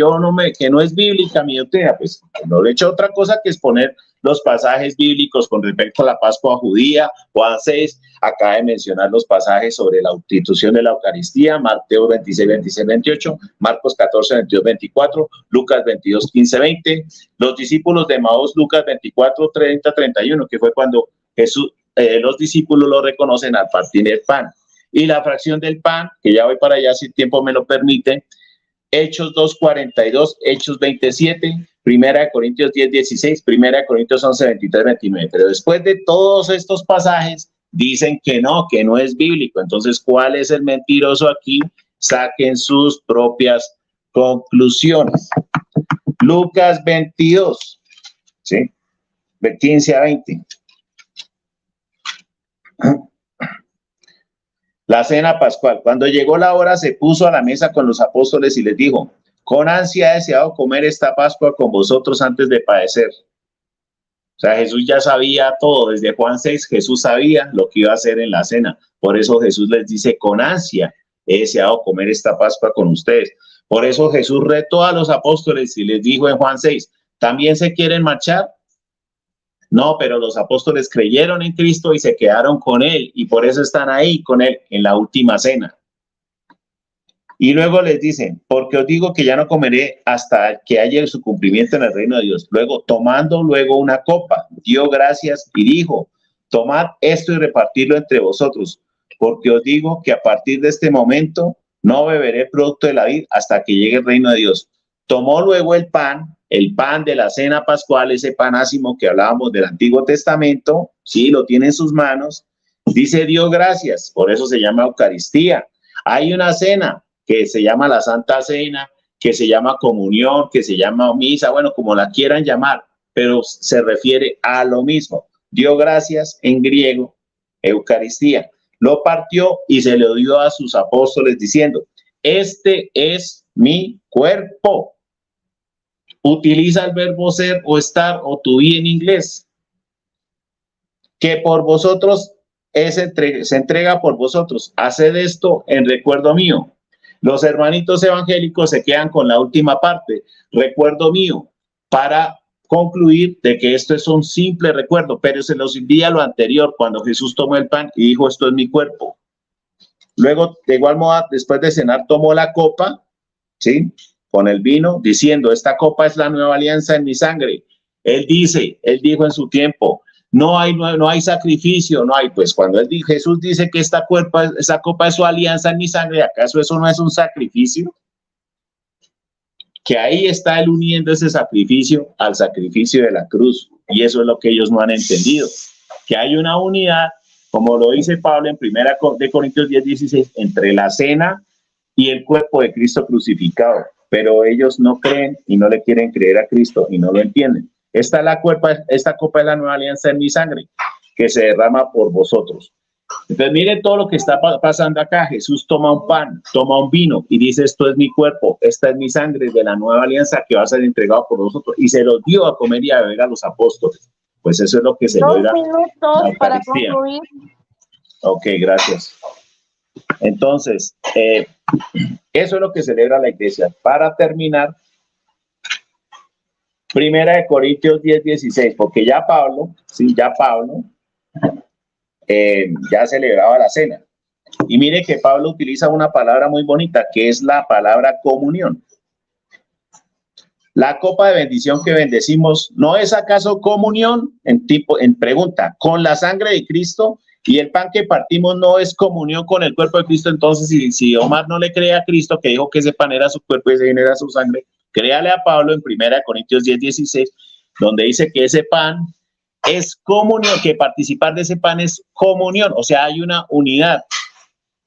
no es bíblica mi doctrina, pues no le he hecho otra cosa que exponer los pasajes bíblicos con respecto a la Pascua judía. Juan 6 acaba de mencionar los pasajes sobre la institución de la Eucaristía, Mateo 26, 26, 28, Marcos 14, 22, 24, Lucas 22, 15, 20, los discípulos de Emaús, Lucas 24, 30, 31, que fue cuando Jesús, los discípulos lo reconocen al partir el pan. Y la fracción del pan, que ya voy para allá si el tiempo me lo permite, Hechos 2, 42, Hechos 27, Primera de Corintios 10, 16, Primera de Corintios 11, 23, 29. Pero después de todos estos pasajes, dicen que no es bíblico. Entonces, ¿cuál es el mentiroso aquí? Saquen sus propias conclusiones. Lucas 22, ¿sí? De 15 a 20. La cena pascual. Cuando llegó la hora, se puso a la mesa con los apóstoles y les dijo: con ansia he deseado comer esta Pascua con vosotros antes de padecer. O sea, Jesús ya sabía todo. Desde Juan 6, Jesús sabía lo que iba a hacer en la cena. Por eso Jesús les dice: con ansia he deseado comer esta Pascua con ustedes. Por eso Jesús retó a los apóstoles y les dijo en Juan 6, ¿también se quieren marchar? No, pero los apóstoles creyeron en Cristo y se quedaron con él, y por eso están ahí con él en la última cena. Y luego les dicen: porque os digo que ya no comeré hasta que haya su cumplimiento en el reino de Dios. Luego, tomando luego una copa, dio gracias y dijo: tomad esto y repartidlo entre vosotros, porque os digo que a partir de este momento no beberé producto de la vid hasta que llegue el reino de Dios. Tomó luego el pan de la cena pascual, ese pan ácimo que hablábamos del Antiguo Testamento, sí, lo tiene en sus manos, dice: dio gracias, por eso se llama Eucaristía. Hay una cena que se llama la Santa Cena, que se llama comunión, que se llama misa, bueno, como la quieran llamar, pero se refiere a lo mismo. Dio gracias en griego, Eucaristía. Lo partió y se lo dio a sus apóstoles diciendo: este es mi cuerpo. Utiliza el verbo ser o estar o to be en inglés, que por vosotros se entrega por vosotros. Haced esto en recuerdo mío. Los hermanitos evangélicos se quedan con la última parte, recuerdo mío, para concluir de que esto es un simple recuerdo, pero se los envía lo anterior, cuando Jesús tomó el pan y dijo: esto es mi cuerpo. Luego, de igual modo, después de cenar, tomó la copa, ¿sí?, con el vino, diciendo: esta copa es la nueva alianza en mi sangre. Él dijo en su tiempo: no hay sacrificio, no hay. Pues cuando Jesús dice que esa copa es su alianza en mi sangre, ¿acaso eso no es un sacrificio? Que ahí está él uniendo ese sacrificio al sacrificio de la cruz, y eso es lo que ellos no han entendido, que hay una unidad, como lo dice Pablo en 1 Corintios 10, 16, entre la cena y el cuerpo de Cristo crucificado, pero ellos no creen y no le quieren creer a Cristo y no lo entienden. Esta copa es la nueva alianza en mi sangre, que se derrama por vosotros. Entonces, miren todo lo que está pasando acá. Jesús toma un pan, toma un vino y dice: esto es mi cuerpo, esta es mi sangre de la nueva alianza que va a ser entregado por vosotros. Y se los dio a comer y a beber a los apóstoles. Pues eso es lo que se celebra. 2 minutos para concluir. Ok, gracias. Entonces, eso es lo que celebra la iglesia. Para terminar, 1 Corintios 10, 16, porque ya Pablo ya celebraba la cena. Y mire que Pablo utiliza una palabra muy bonita, que es la palabra comunión. La copa de bendición que bendecimos, ¿no es acaso comunión? En pregunta, con la sangre de Cristo. Y el pan que partimos no es comunión con el cuerpo de Cristo. Entonces, si Omar no le cree a Cristo, que dijo que ese pan era su cuerpo y ese vino era su sangre, créale a Pablo en 1 Corintios 10, 16, donde dice que ese pan es comunión, que participar de ese pan es comunión, o sea, hay una unidad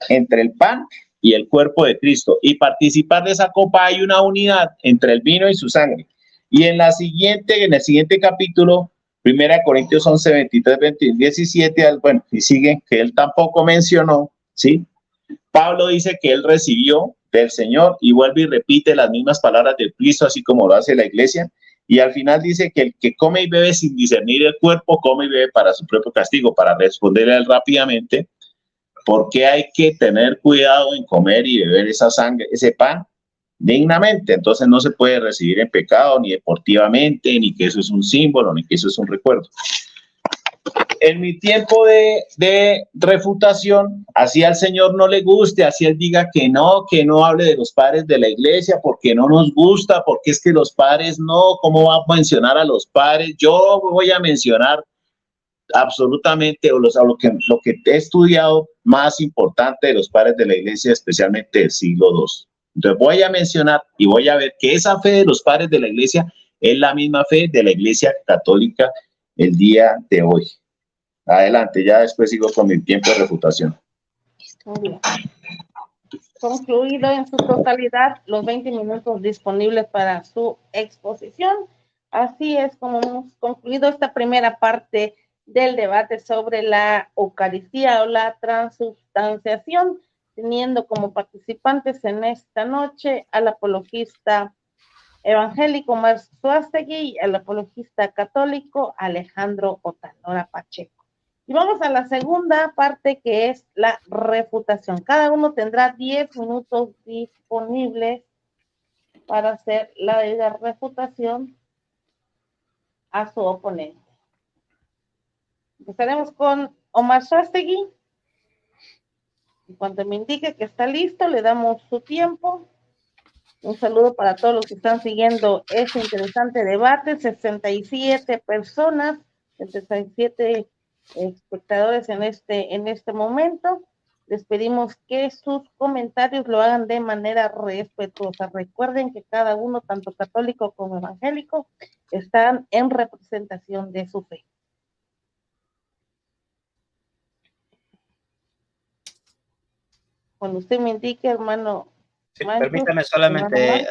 entre el pan y el cuerpo de Cristo, y participar de esa copa hay una unidad entre el vino y su sangre. Y en el siguiente capítulo, 1 Corintios 11, 23, 17, bueno, y sigue, que él tampoco mencionó, ¿sí? Pablo dice que él recibió del Señor y vuelve y repite las mismas palabras de Cristo, así como lo hace la iglesia. Y al final dice que el que come y bebe sin discernir el cuerpo, come y bebe para su propio castigo. Para responderle a él rápidamente, ¿por qué hay que tener cuidado en comer y beber esa sangre, ese pan, dignamente? Entonces no se puede recibir en pecado, ni deportivamente, ni que eso es un símbolo, ni que eso es un recuerdo. En mi tiempo de refutación, así al Señor no le guste, así él diga que no hable de los padres de la iglesia porque no nos gusta, porque es que los padres no, ¿cómo va a mencionar a los padres? Yo voy a mencionar absolutamente lo que he estudiado más importante de los padres de la iglesia, especialmente del siglo II. Entonces voy a mencionar y voy a ver que esa fe de los padres de la iglesia es la misma fe de la iglesia católica el día de hoy. Adelante, ya después sigo con mi tiempo de refutación. Muy bien. Concluido en su totalidad los 20 minutos disponibles para su exposición. Así es como hemos concluido esta primera parte del debate sobre la Eucaristía o la transubstanciación, teniendo como participantes en esta noche al apologista evangélico Omar Suástegui y al apologista católico Alejandro Otalora Pacheco. Y vamos a la segunda parte, que es la refutación. Cada uno tendrá 10 minutos disponibles para hacer la refutación a su oponente. Empezaremos con Omar Suástegui. En cuanto me indique que está listo, le damos su tiempo. Un saludo para todos los que están siguiendo este interesante debate. 67 personas, 67 espectadores en este momento. Les pedimos que sus comentarios lo hagan de manera respetuosa. Recuerden que cada uno, tanto católico como evangélico, están en representación de su fe. Cuando usted me indique, hermano. Sí, permítame solamente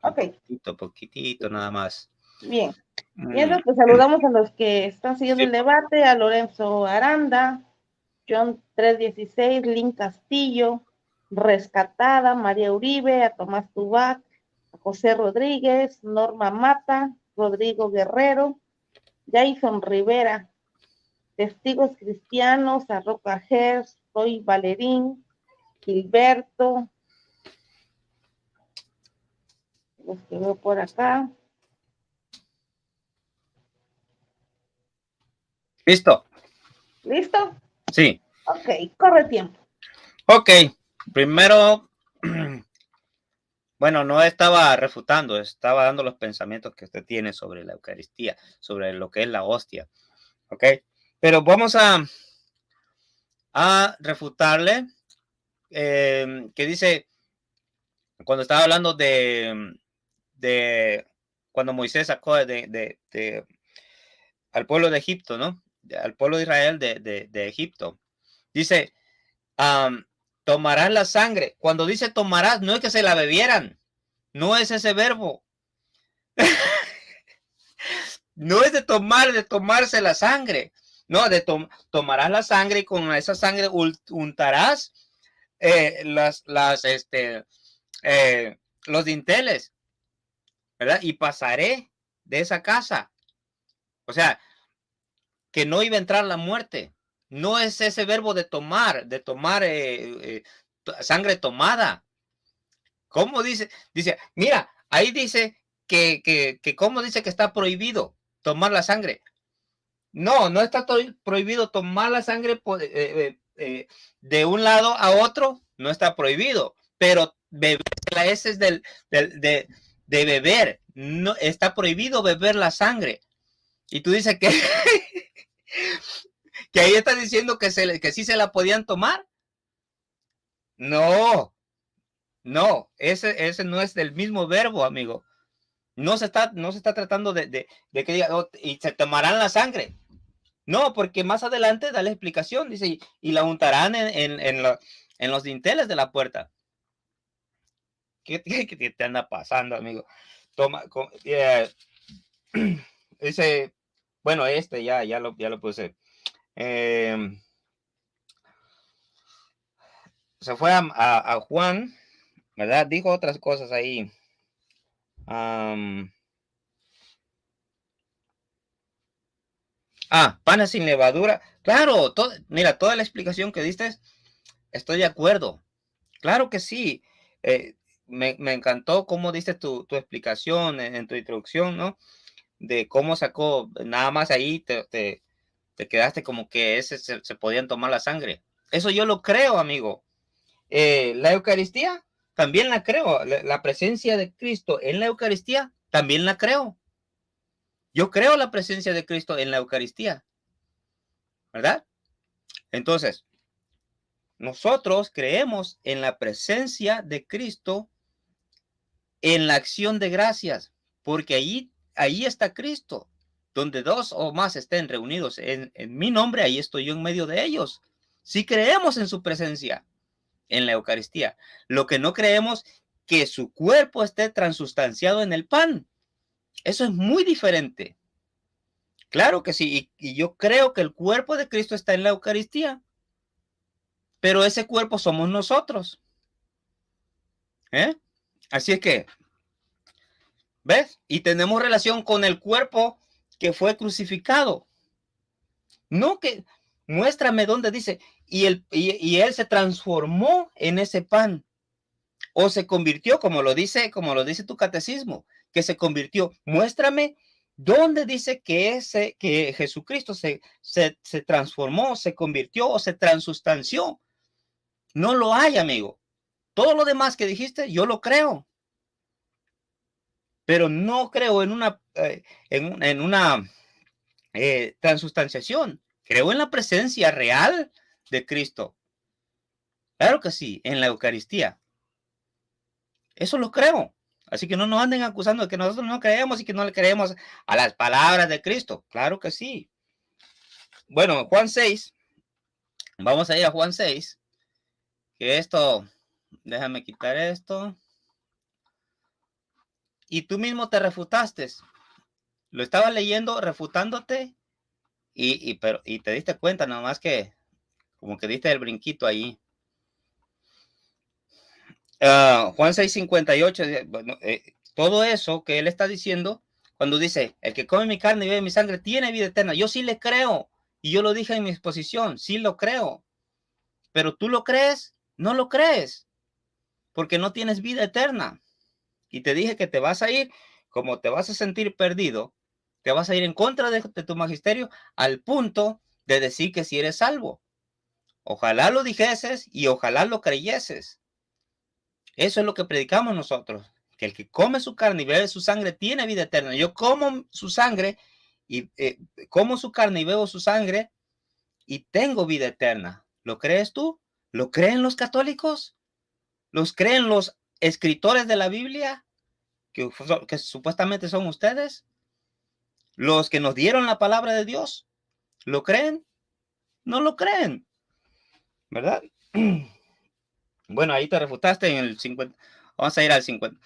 okay. poquitito nada más. Bien. Bien, pues saludamos a los que están siguiendo el debate, a Lorenzo Aranda, John 316, Lynn Castillo, Rescatada, María Uribe, a Tomás Tubac, a José Rodríguez, Norma Mata, Rodrigo Guerrero, Jason Rivera, Testigos Cristianos, a Roca Gers, Soy Valerín, Gilberto, los que veo por acá. ¿Listo? ¿Listo? Sí. Ok, corre tiempo. Ok, primero, bueno, no estaba refutando, estaba dando los pensamientos que usted tiene sobre la Eucaristía, sobre lo que es la hostia. Ok, pero vamos a refutarle, que dice, cuando estaba hablando de cuando Moisés sacó al pueblo de Egipto, ¿no? Al pueblo de Israel de Egipto. Dice, tomarás la sangre. Cuando dice tomarás, no es que se la bebieran. No es ese verbo. No es de tomarse la sangre. No, tomarás la sangre y con esa sangre untarás los dinteles, ¿verdad? Y pasaré de esa casa. O sea, que no iba a entrar la muerte. No es ese verbo de tomar sangre tomada. ¿Cómo dice? Dice, mira, ahí dice que cómo dice que está prohibido tomar la sangre. No, no está prohibido tomar la sangre de un lado a otro, no está prohibido, pero beberla, ese es de beber, no está prohibido beber la sangre. Y tú dices que que ahí está diciendo que sí se la podían tomar. No, ese no es del mismo verbo, amigo. No se está tratando de que diga, oh, y se tomarán la sangre. No, porque más adelante da la explicación, dice, y la untarán en los dinteles de la puerta. ¿Qué te anda pasando, amigo? Toma, dice, bueno, ya lo puse. Se fue a Juan, ¿verdad? Dijo otras cosas ahí. Panes sin levadura. Claro, mira, toda la explicación que diste, estoy de acuerdo. Claro que sí. Me encantó cómo diste tu explicación en tu introducción, ¿no? De cómo sacó, nada más ahí te quedaste como que se podían tomar la sangre. Eso yo lo creo, amigo. La Eucaristía también la creo. La presencia de Cristo en la Eucaristía también la creo. Yo creo la presencia de Cristo en la Eucaristía, ¿verdad? Entonces, nosotros creemos en la presencia de Cristo en la acción de gracias, porque ahí está Cristo. Donde dos o más estén reunidos en mi nombre, ahí estoy yo en medio de ellos. Si creemos en su presencia en la Eucaristía, lo que no creemos que su cuerpo esté transustanciado en el pan. Eso es muy diferente. Claro que sí, y yo creo que el cuerpo de Cristo está en la Eucaristía, pero ese cuerpo somos nosotros. Así es que, ¿ves? Y tenemos relación con el cuerpo que fue crucificado. No que, muéstrame dónde dice, y él se transformó en ese pan, o se convirtió, como lo dice tu catecismo, que se convirtió. Muéstrame dónde dice que Jesucristo se transformó, se convirtió o se transustanció. No lo hay, amigo. Todo lo demás que dijiste, yo lo creo. Pero no creo en una transustanciación. Creo en la presencia real de Cristo. Claro que sí, en la Eucaristía. Eso lo creo. Así que no nos anden acusando de que nosotros no creemos y que no le creemos a las palabras de Cristo. Claro que sí. Bueno, Juan 6. Vamos a ir a Juan 6. Que esto, déjame quitar esto. Y tú mismo te refutaste. Lo estaba leyendo, refutándote. Y te diste cuenta, nada más que como que diste el brinquito ahí. Juan 6:58, bueno, todo eso que él está diciendo, cuando dice, el que come mi carne y bebe mi sangre tiene vida eterna, yo sí le creo, y yo lo dije en mi exposición, sí lo creo, pero tú lo crees, no lo crees, porque no tienes vida eterna, y te dije que te vas a ir, como te vas a sentir perdido, te vas a ir en contra de tu magisterio, al punto de decir que si eres salvo. Ojalá lo dijeses y ojalá lo creyeses. Eso es lo que predicamos nosotros, que el que come su carne y bebe su sangre tiene vida eterna. Yo como su sangre y como su carne y bebo su sangre y tengo vida eterna. ¿Lo crees tú? ¿Lo creen los católicos? ¿Los creen los escritores de la Biblia? Que supuestamente son ustedes. ¿Los que nos dieron la palabra de Dios? ¿Lo creen? No lo creen, ¿verdad? Bueno, ahí te refutaste en el 50. Vamos a ir al 50.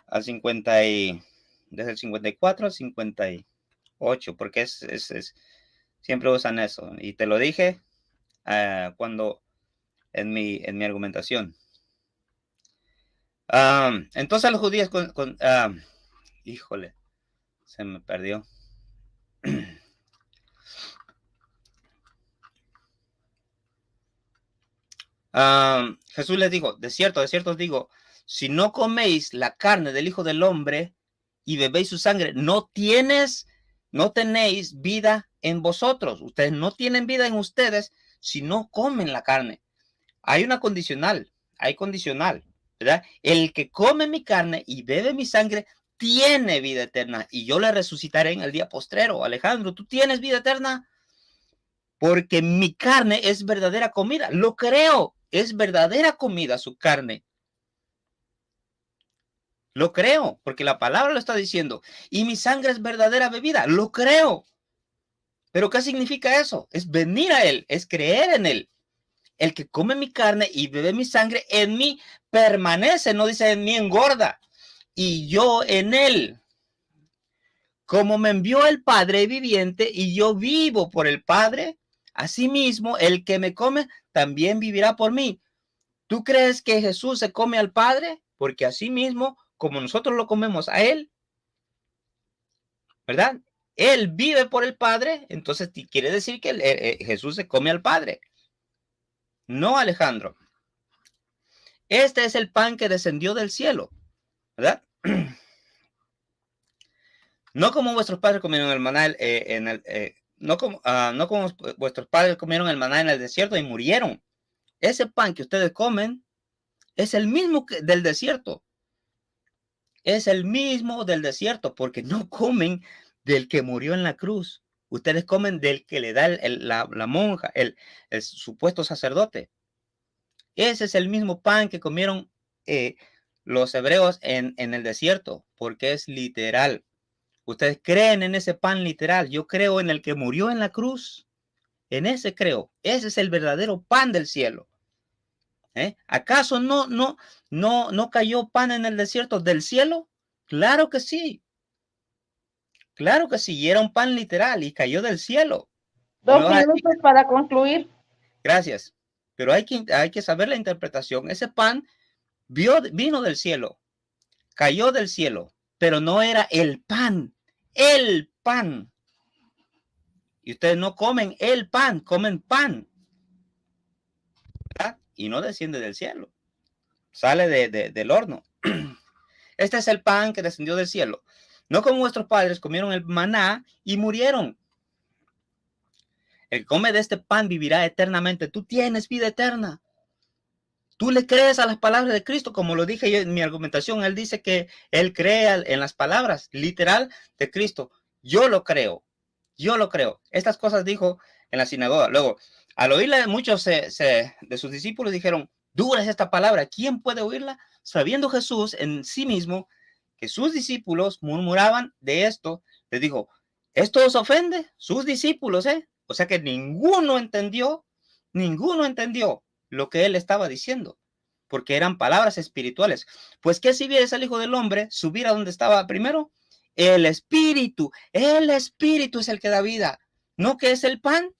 Al 50 y desde el 54 al 58, porque siempre usan eso. Y te lo dije cuando en mi argumentación. Entonces los judíos híjole, se me perdió. Jesús les dijo, de cierto os digo, si no coméis la carne del Hijo del Hombre y bebéis su sangre, no tenéis vida en vosotros. Ustedes no tienen vida en ustedes si no comen la carne. Hay condicional, ¿verdad? El que come mi carne y bebe mi sangre tiene vida eterna y yo le resucitaré en el día postrero. Alejandro, ¿tú tienes vida eterna? Porque mi carne es verdadera comida. Lo creo, es verdadera comida su carne. Lo creo, porque la palabra lo está diciendo. Y mi sangre es verdadera bebida. Lo creo. ¿Pero qué significa eso? Es venir a Él, es creer en Él. El que come mi carne y bebe mi sangre, en mí permanece, no dice en mí engorda. Y yo en Él. Como me envió el Padre viviente y yo vivo por el Padre, asimismo el que me come también vivirá por mí. ¿Tú crees que Jesús se come al Padre? Porque asimismo, como nosotros lo comemos a Él, ¿verdad? Él vive por el Padre, entonces quiere decir que Jesús se come al Padre. No, Alejandro. Este es el pan que descendió del cielo, ¿verdad? No como vuestros padres comieron el maná no como vuestros padres comieron el maná en el desierto y murieron. Ese pan que ustedes comen es el mismo del desierto. Es el mismo del desierto, porque no comen del que murió en la cruz. Ustedes comen del que le da la monja, el supuesto sacerdote. Ese es el mismo pan que comieron los hebreos en el desierto, porque es literal. Ustedes creen en ese pan literal. Yo creo en el que murió en la cruz. En ese creo. Ese es el verdadero pan del cielo. ¿Acaso no cayó pan en el desierto del cielo? Claro que sí. Claro que sí. Y era un pan literal y cayó del cielo. 2 minutos para concluir. Gracias. Pero hay que saber la interpretación. Ese pan vino del cielo. Cayó del cielo. Pero no era el pan. El pan. Y ustedes no comen el pan, comen pan. ¿Verdad? Y no desciende del cielo. Sale del horno. Este es el pan que descendió del cielo. No como vuestros padres comieron el maná y murieron. El que come de este pan vivirá eternamente. Tú tienes vida eterna. Tú le crees a las palabras de Cristo, como lo dije yo en mi argumentación. Él dice que él cree en las palabras literal de Cristo. Yo lo creo. Yo lo creo. Estas cosas dijo en la sinagoga. Luego, al oírla, muchos de sus discípulos dijeron, dura es esta palabra. ¿Quién puede oírla? Sabiendo Jesús en sí mismo que sus discípulos murmuraban de esto, les dijo, ¿esto os ofende? Sus discípulos, O sea que ninguno entendió lo que él estaba diciendo, porque eran palabras espirituales. Pues que si vieres al Hijo del Hombre subir a donde estaba primero, el Espíritu es el que da vida, no que es el pan.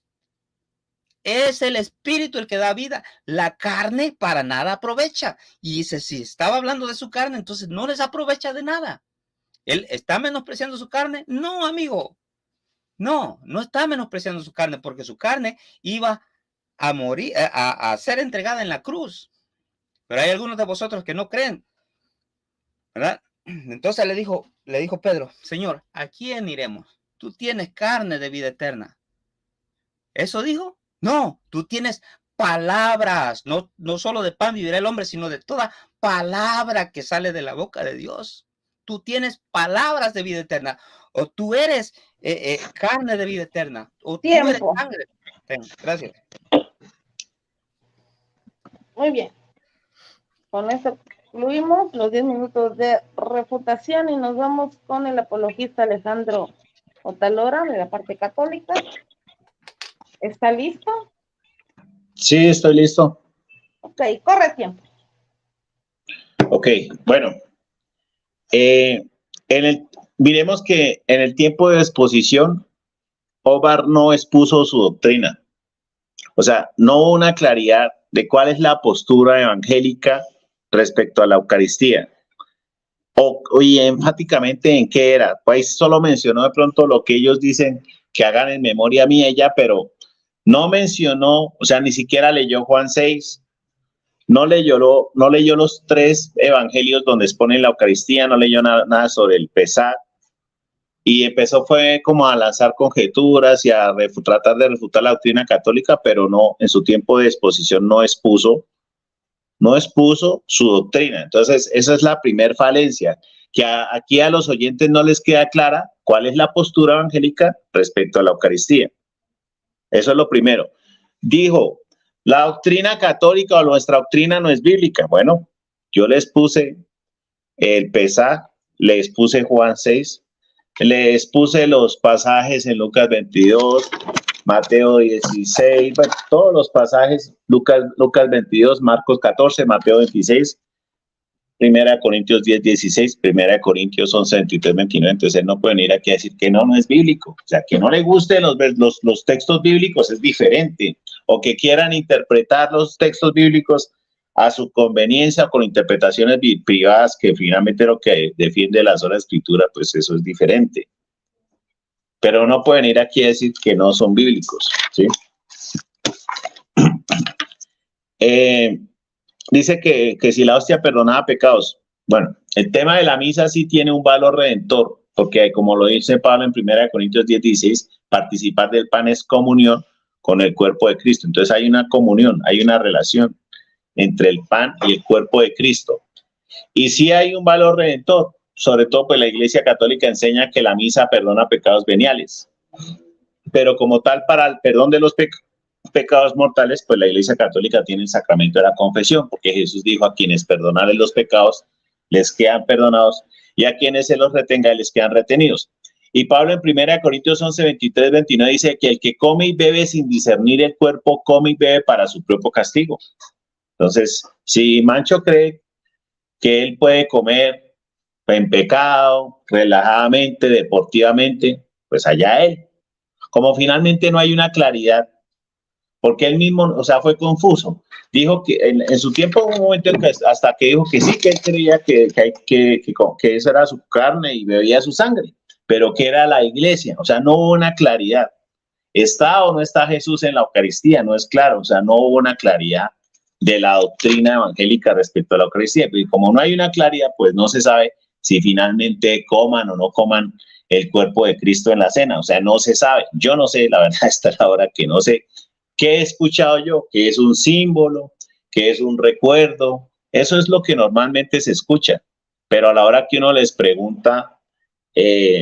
Es el Espíritu el que da vida. La carne para nada aprovecha. Y dice, si estaba hablando de su carne, entonces no les aprovecha de nada. ¿Él está menospreciando su carne? No, amigo. No está menospreciando su carne, porque su carne iba a morir, a ser entregada en la cruz. Pero hay algunos de vosotros que no creen, ¿verdad? Entonces le dijo Pedro, Señor, ¿a quién iremos? Tú tienes carne de vida eterna. ¿Eso dijo? No, tú tienes palabras, no solo de pan vivirá el hombre, sino de toda palabra que sale de la boca de Dios. Tú tienes palabras de vida eterna, o tú eres carne de vida eterna, o tú eres sangre. Gracias. Muy bien. Con esto concluimos los 10 minutos de refutación y nos vamos con el apologista Alejandro Otalora de la parte católica. ¿Está listo? Sí, estoy listo. Ok, corre tiempo. Ok, bueno. Miremos que en el tiempo de exposición, Ovar no expuso su doctrina. O sea, no hubo una claridad de cuál es la postura evangélica respecto a la Eucaristía. Y enfáticamente en qué era. Pues solo mencionó de pronto lo que ellos dicen que hagan en memoria mía ella, pero no mencionó, o sea, ni siquiera leyó Juan 6, no leyó los 3 evangelios donde exponen la Eucaristía, no leyó nada sobre el pesar, y empezó fue como a lanzar conjeturas y a tratar de refutar la doctrina católica, pero no, en su tiempo de exposición no expuso su doctrina. Entonces, esa es la primer falencia, que aquí a los oyentes no les queda clara cuál es la postura evangélica respecto a la Eucaristía. Eso es lo primero. Dijo, la doctrina católica o nuestra doctrina no es bíblica. Bueno, yo les puse el Pesaj, les puse Juan 6, les puse los pasajes en Lucas 22, Mateo 16, bueno, todos los pasajes, Lucas 22, Marcos 14, Mateo 26, Primera de Corintios 10, 16, Primera de Corintios 11, 23, 29. Entonces él no puede venir aquí a decir que no es bíblico. O sea, que no le gusten los textos bíblicos es diferente. O que quieran interpretar los textos bíblicos a su conveniencia con interpretaciones privadas, que finalmente lo que defiende la sola escritura, pues eso es diferente. Pero no pueden ir aquí a decir que no son bíblicos, ¿sí? Dice que si la hostia perdonaba pecados. Bueno, el tema de la misa sí tiene un valor redentor, porque como lo dice Pablo en 1 Corintios 10, 16, participar del pan es comunión con el cuerpo de Cristo. Entonces hay una comunión, hay una relación entre el pan y el cuerpo de Cristo. Y sí hay un valor redentor, sobre todo pues la Iglesia Católica enseña que la misa perdona pecados veniales. Pero como tal, para el perdón de los pecados mortales, pues la Iglesia Católica tiene el sacramento de la confesión, porque Jesús dijo: a quienes perdonaren los pecados les quedan perdonados, y a quienes se los retenga les quedan retenidos. Y Pablo en 1 Corintios 11, 23, 29 dice que el que come y bebe sin discernir el cuerpo, come y bebe para su propio castigo. Entonces, si Mancho cree que él puede comer en pecado, relajadamente, deportivamente, pues allá él. Como finalmente no hay una claridad, porque él mismo, o sea, fue confuso. Dijo que en su tiempo, un momento en que hasta que dijo que sí, que él creía que eso era su carne y bebía su sangre, pero que era la iglesia. O sea, no hubo una claridad. ¿Está o no está Jesús en la Eucaristía? No es claro, o sea, no hubo una claridad de la doctrina evangélica respecto a la Eucaristía. Y como no hay una claridad, pues no se sabe si finalmente coman o no coman el cuerpo de Cristo en la cena. O sea, no se sabe. Yo no sé, la verdad, hasta la hora que no sé. ¿Qué he escuchado yo? Que es un símbolo, que es un recuerdo. Eso es lo que normalmente se escucha. Pero a la hora que uno les pregunta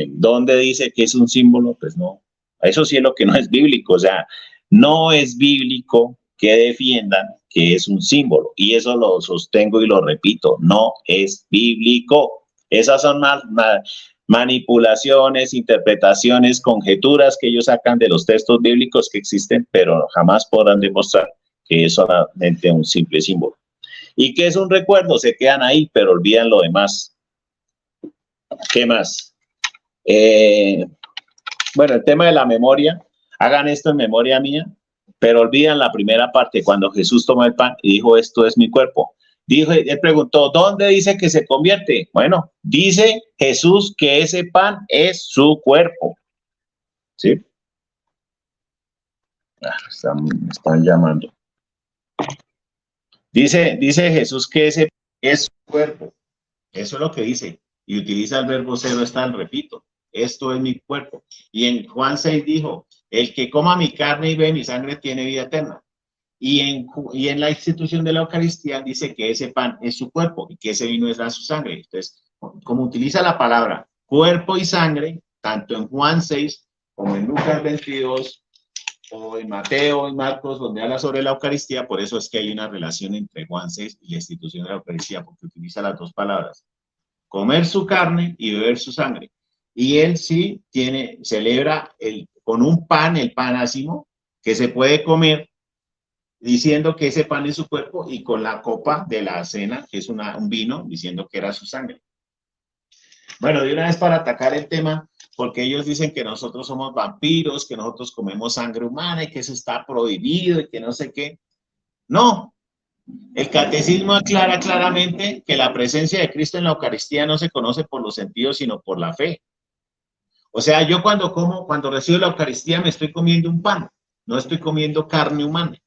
dónde dice que es un símbolo, pues no. Eso sí es lo que no es bíblico. O sea, no es bíblico que defiendan que es un símbolo. Y eso lo sostengo y lo repito. No es bíblico. Esas son manipulaciones, interpretaciones, conjeturas que ellos sacan de los textos bíblicos que existen, pero jamás podrán demostrar que es solamente un simple símbolo. Y que es un recuerdo, se quedan ahí, pero olvidan lo demás. ¿Qué más? Bueno, el tema de la memoria, hagan esto en memoria mía, pero olvidan la primera parte, cuando Jesús tomó el pan y dijo: esto es mi cuerpo. Dijo, él preguntó: ¿dónde dice que se convierte? Bueno, dice Jesús que ese pan es su cuerpo. ¿Sí? Me están llamando. Dice Jesús que ese es su cuerpo. Eso es lo que dice. Y utiliza el verbo ser o estar, repito. Esto es mi cuerpo. Y en Juan 6 dijo: el que coma mi carne y bebe mi sangre tiene vida eterna. Y en la institución de la Eucaristía dice que ese pan es su cuerpo y que ese vino es su sangre. Entonces, como utiliza la palabra cuerpo y sangre, tanto en Juan 6 como en Lucas 22 o en Mateo y Marcos, donde habla sobre la Eucaristía, por eso es que hay una relación entre Juan 6 y la institución de la Eucaristía, porque utiliza las dos palabras: comer su carne y beber su sangre. Y él sí celebra con un pan, el pan ácimo, que se puede comer, diciendo que ese pan es su cuerpo, y con la copa de la cena, que es un vino, diciendo que era su sangre. Bueno, de una vez para atacar el tema, porque ellos dicen que nosotros somos vampiros, que nosotros comemos sangre humana y que eso está prohibido y que no sé qué. No, el catecismo aclara claramente que la presencia de Cristo en la Eucaristía no se conoce por los sentidos, sino por la fe. O sea, yo cuando recibo la Eucaristía me estoy comiendo un pan, no estoy comiendo carne humana.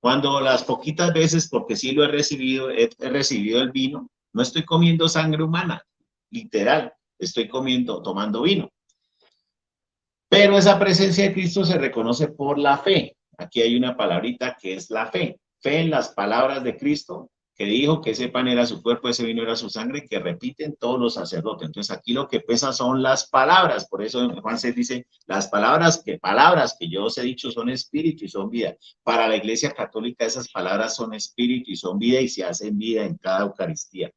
Cuando las poquitas veces, porque sí lo he recibido el vino, no estoy comiendo sangre humana, literal, estoy tomando vino. Pero esa presencia de Cristo se reconoce por la fe. Aquí hay una palabrita que es la fe. Fe en las palabras de Cristo, que dijo que ese pan era su cuerpo, ese vino era su sangre, que repiten todos los sacerdotes. Entonces aquí lo que pesa son las palabras. Por eso Juan se dice: las palabras que yo os he dicho son espíritu y son vida. Para la Iglesia Católica esas palabras son espíritu y son vida, y se hacen vida en cada Eucaristía.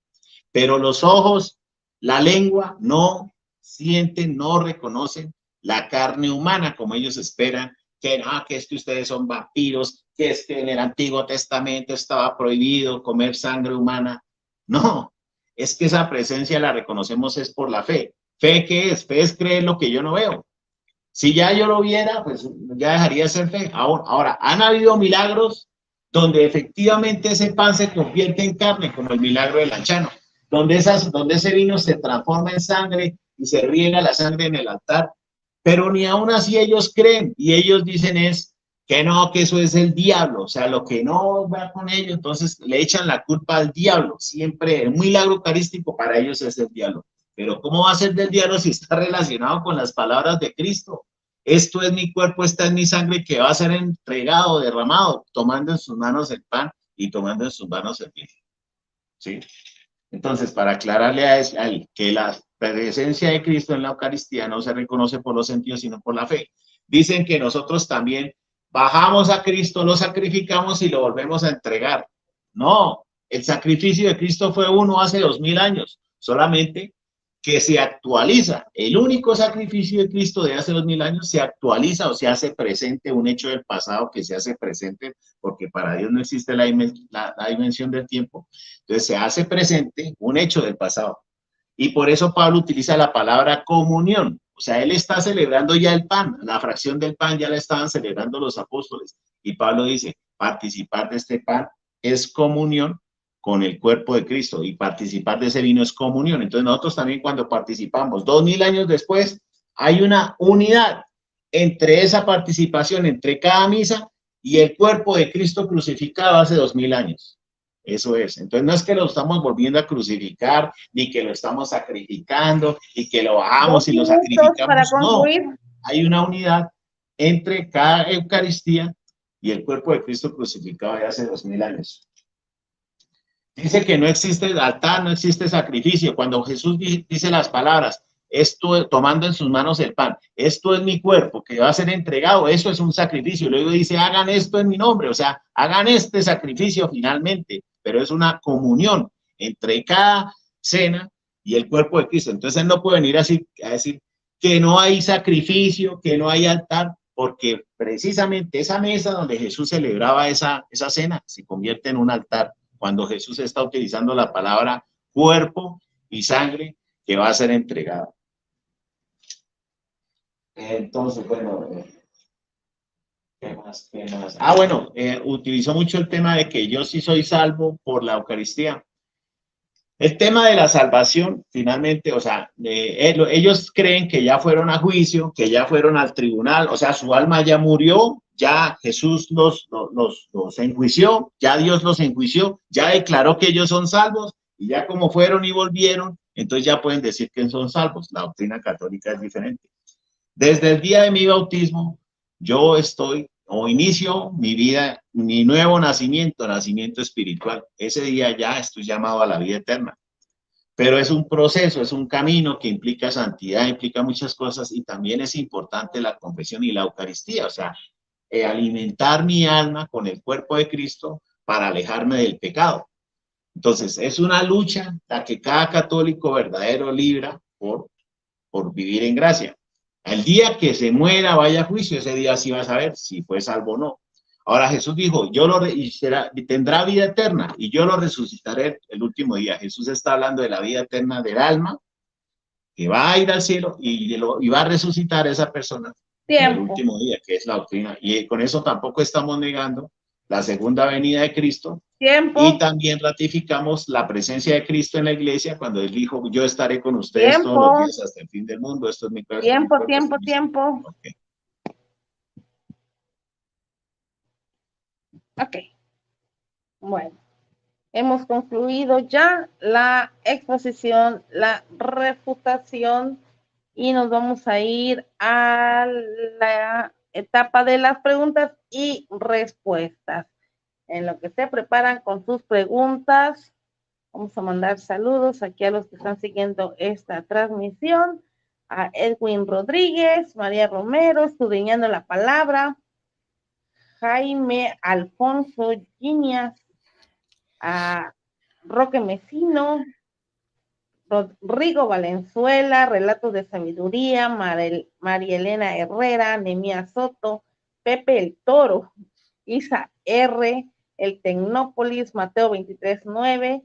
pero los ojos, la lengua no sienten, no reconocen la carne humana como ellos esperan, que es que ustedes son vampiros, que es que en el Antiguo Testamento estaba prohibido comer sangre humana. No, es que esa presencia la reconocemos es por la fe. ¿Fe qué es? Fe es creer lo que yo no veo. Si ya yo lo viera, pues ya dejaría de ser fe. Ahora, han habido milagros donde efectivamente ese pan se convierte en carne, como el milagro del Lanchano, donde ese vino se transforma en sangre y se riega la sangre en el altar, pero ni aún así ellos creen, y ellos dicen es que no, que eso es el diablo, o sea, lo que no va con ellos, entonces le echan la culpa al diablo, siempre el milagro eucarístico para ellos es el diablo. Pero ¿cómo va a ser del diablo si está relacionado con las palabras de Cristo? Esto es mi cuerpo, esta es mi sangre que va a ser entregado, derramado, tomando en sus manos el pan y tomando en sus manos el vino. ¿Sí? Entonces, para aclararle a él que la presencia de Cristo en la Eucaristía no se reconoce por los sentidos, sino por la fe. Dicen que nosotros también bajamos a Cristo, lo sacrificamos y lo volvemos a entregar. No, el sacrificio de Cristo fue uno hace 2000 años, solamente que se actualiza. El único sacrificio de Cristo de hace 2000 años se actualiza o se hace presente un hecho del pasado que se hace presente, porque para Dios no existe la dimensión del tiempo. Entonces se hace presente un hecho del pasado. Y por eso Pablo utiliza la palabra comunión. O sea, él está celebrando ya el pan, la fracción del pan ya la estaban celebrando los apóstoles. Y Pablo dice, participar de este pan es comunión con el cuerpo de Cristo, y participar de ese vino es comunión. Entonces nosotros también cuando participamos 2000 años después, hay una unidad entre esa participación, entre cada misa y el cuerpo de Cristo crucificado hace 2000 años. Eso es. Entonces no es que lo estamos volviendo a crucificar, ni que lo estamos sacrificando, y que lo bajamos y lo sacrificamos. No, hay una unidad entre cada Eucaristía y el cuerpo de Cristo crucificado de hace 2000 años. Dice que no existe altar, no existe sacrificio. Cuando Jesús dice las palabras, esto, tomando en sus manos el pan, esto es mi cuerpo que va a ser entregado, eso es un sacrificio. Luego dice, hagan esto en mi nombre, o sea, hagan este sacrificio finalmente, pero es una comunión entre cada cena y el cuerpo de Cristo. Entonces él no puede venir así a decir que no hay sacrificio, que no hay altar, porque precisamente esa mesa donde Jesús celebraba esa cena se convierte en un altar cuando Jesús está utilizando la palabra cuerpo y sangre que va a ser entregado. Entonces, bueno, ¿qué más? Bueno, utilizó mucho el tema de que yo sí soy salvo por la Eucaristía. El tema de la salvación, finalmente, o sea, ellos creen que ya fueron a juicio, que ya fueron al tribunal, o sea, su alma ya murió, ya Jesús los enjuició, ya Dios los enjuició, ya declaró que ellos son salvos, y ya como fueron y volvieron, entonces ya pueden decir que son salvos. La doctrina católica es diferente. Desde el día de mi bautismo, yo inicio mi vida, mi nuevo nacimiento espiritual. Ese día ya estoy llamado a la vida eterna. Pero es un proceso, es un camino que implica santidad, implica muchas cosas, y también es importante la confesión y la Eucaristía, o sea, alimentar mi alma con el cuerpo de Cristo para alejarme del pecado. Entonces, es una lucha la que cada católico verdadero libra por vivir en gracia. El día que se muera, vaya a juicio, ese día sí va a saber si fue salvo o no. Ahora Jesús dijo, tendrá vida eterna y yo lo resucitaré el último día. Jesús está hablando de la vida eterna del alma, que va a ir al cielo y va a resucitar a esa persona en el último día, que es la doctrina. Y con eso tampoco estamos negando la segunda venida de Cristo. Y también ratificamos la presencia de Cristo en la iglesia cuando él dijo, yo estaré con ustedes todos los días hasta el fin del mundo. Esto es mi cuerpo. Tiempo. Ok. Bueno, hemos concluido ya la exposición, la refutación, y nos vamos a ir a la etapa de las preguntas y respuestas. En lo que se preparan con sus preguntas, vamos a mandar saludos aquí a los que están siguiendo esta transmisión, a Edwin Rodríguez, María Romero, escudriñando la palabra, Jaime Alfonso Ginias, a Roque Mesino, Rodrigo Valenzuela, Relatos de Sabiduría, María Elena Herrera, Nemía Soto, Pepe el Toro, Isa R., El Tecnópolis, Mateo 23:9,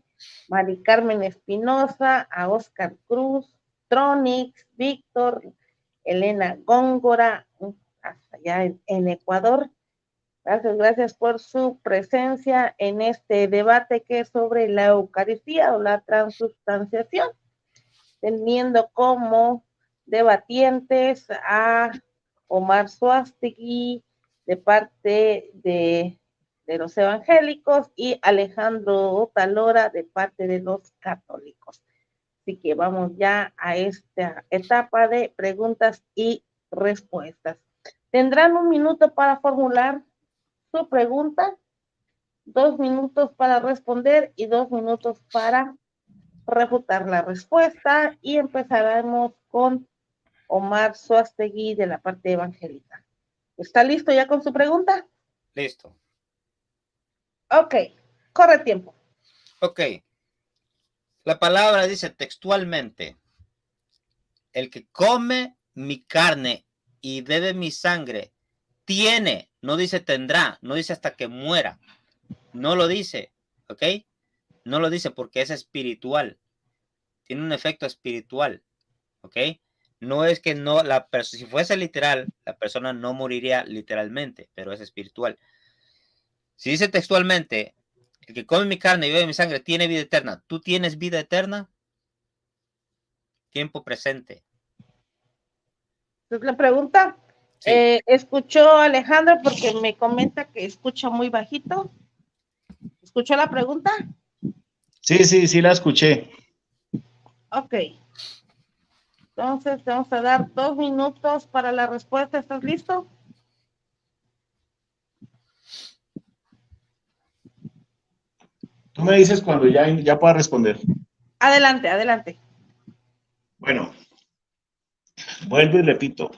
Mari Carmen Espinosa, a Oscar Cruz, Tronix, Víctor, Elena Góngora, hasta allá en Ecuador. Gracias por su presencia en este debate que es sobre la Eucaristía o la transubstanciación, teniendo como debatientes a Omar Suástegui de parte de los evangélicos y Alejandro Otalora de parte de los católicos. Así que vamos ya a esta etapa de preguntas y respuestas. Tendrán 1 minuto para formular su pregunta, 2 minutos para responder y 2 minutos para refutar la respuesta, y empezaremos con Omar Suástegui de la parte evangélica. ¿Está listo ya con su pregunta? Listo. Ok, corre tiempo. Ok. La palabra dice textualmente: el que come mi carne y bebe mi sangre tiene, no dice tendrá, no dice hasta que muera, no lo dice, ¿ok? No lo dice porque es espiritual, tiene un efecto espiritual, ¿ok? No es que no, si fuese literal, la persona no moriría literalmente, pero es espiritual. Si dice textualmente, el que come mi carne y bebe mi sangre tiene vida eterna, ¿tú tienes vida eterna? Tiempo presente. Entonces la pregunta, Sí. ¿escuchó Alejandro? Porque me comenta que escucha muy bajito. ¿Escuchó la pregunta? Sí, la escuché. Ok. Entonces te vamos a dar 2 minutos para la respuesta. ¿Estás listo? Tú me dices cuando ya pueda responder. Adelante, adelante. Bueno, vuelvo y repito.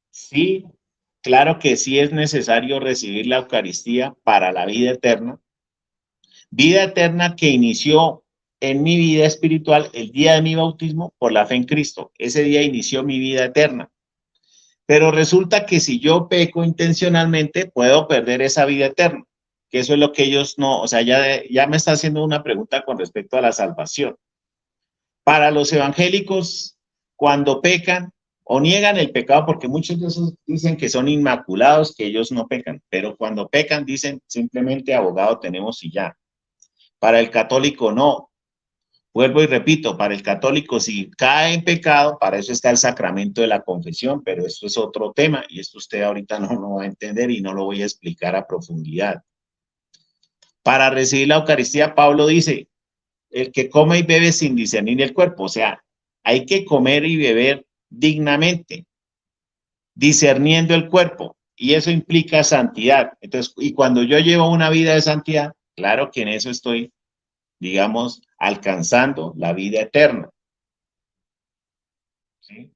Sí, claro que sí es necesario recibir la Eucaristía para la vida eterna. Vida eterna que inició en mi vida espiritual el día de mi bautismo por la fe en Cristo. Ese día inició mi vida eterna. Pero resulta que si yo peco intencionalmente, puedo perder esa vida eterna. Que eso es lo que ellos no, o sea, ya me está haciendo una pregunta con respecto a la salvación. Para los evangélicos, cuando pecan o niegan el pecado, porque muchos de esos dicen que son inmaculados, que ellos no pecan, pero cuando pecan dicen simplemente abogado tenemos y ya. Para el católico no. Vuelvo y repito, para el católico si cae en pecado, para eso está el sacramento de la confesión, pero esto es otro tema y esto usted ahorita no lo va a entender y no lo voy a explicar a profundidad. Para recibir la Eucaristía, Pablo dice, el que come y bebe sin discernir el cuerpo, o sea, hay que comer y beber dignamente, discerniendo el cuerpo, y eso implica santidad. Entonces, y cuando yo llevo una vida de santidad, claro que en eso estoy, digamos, alcanzando la vida eterna. ¿Sí?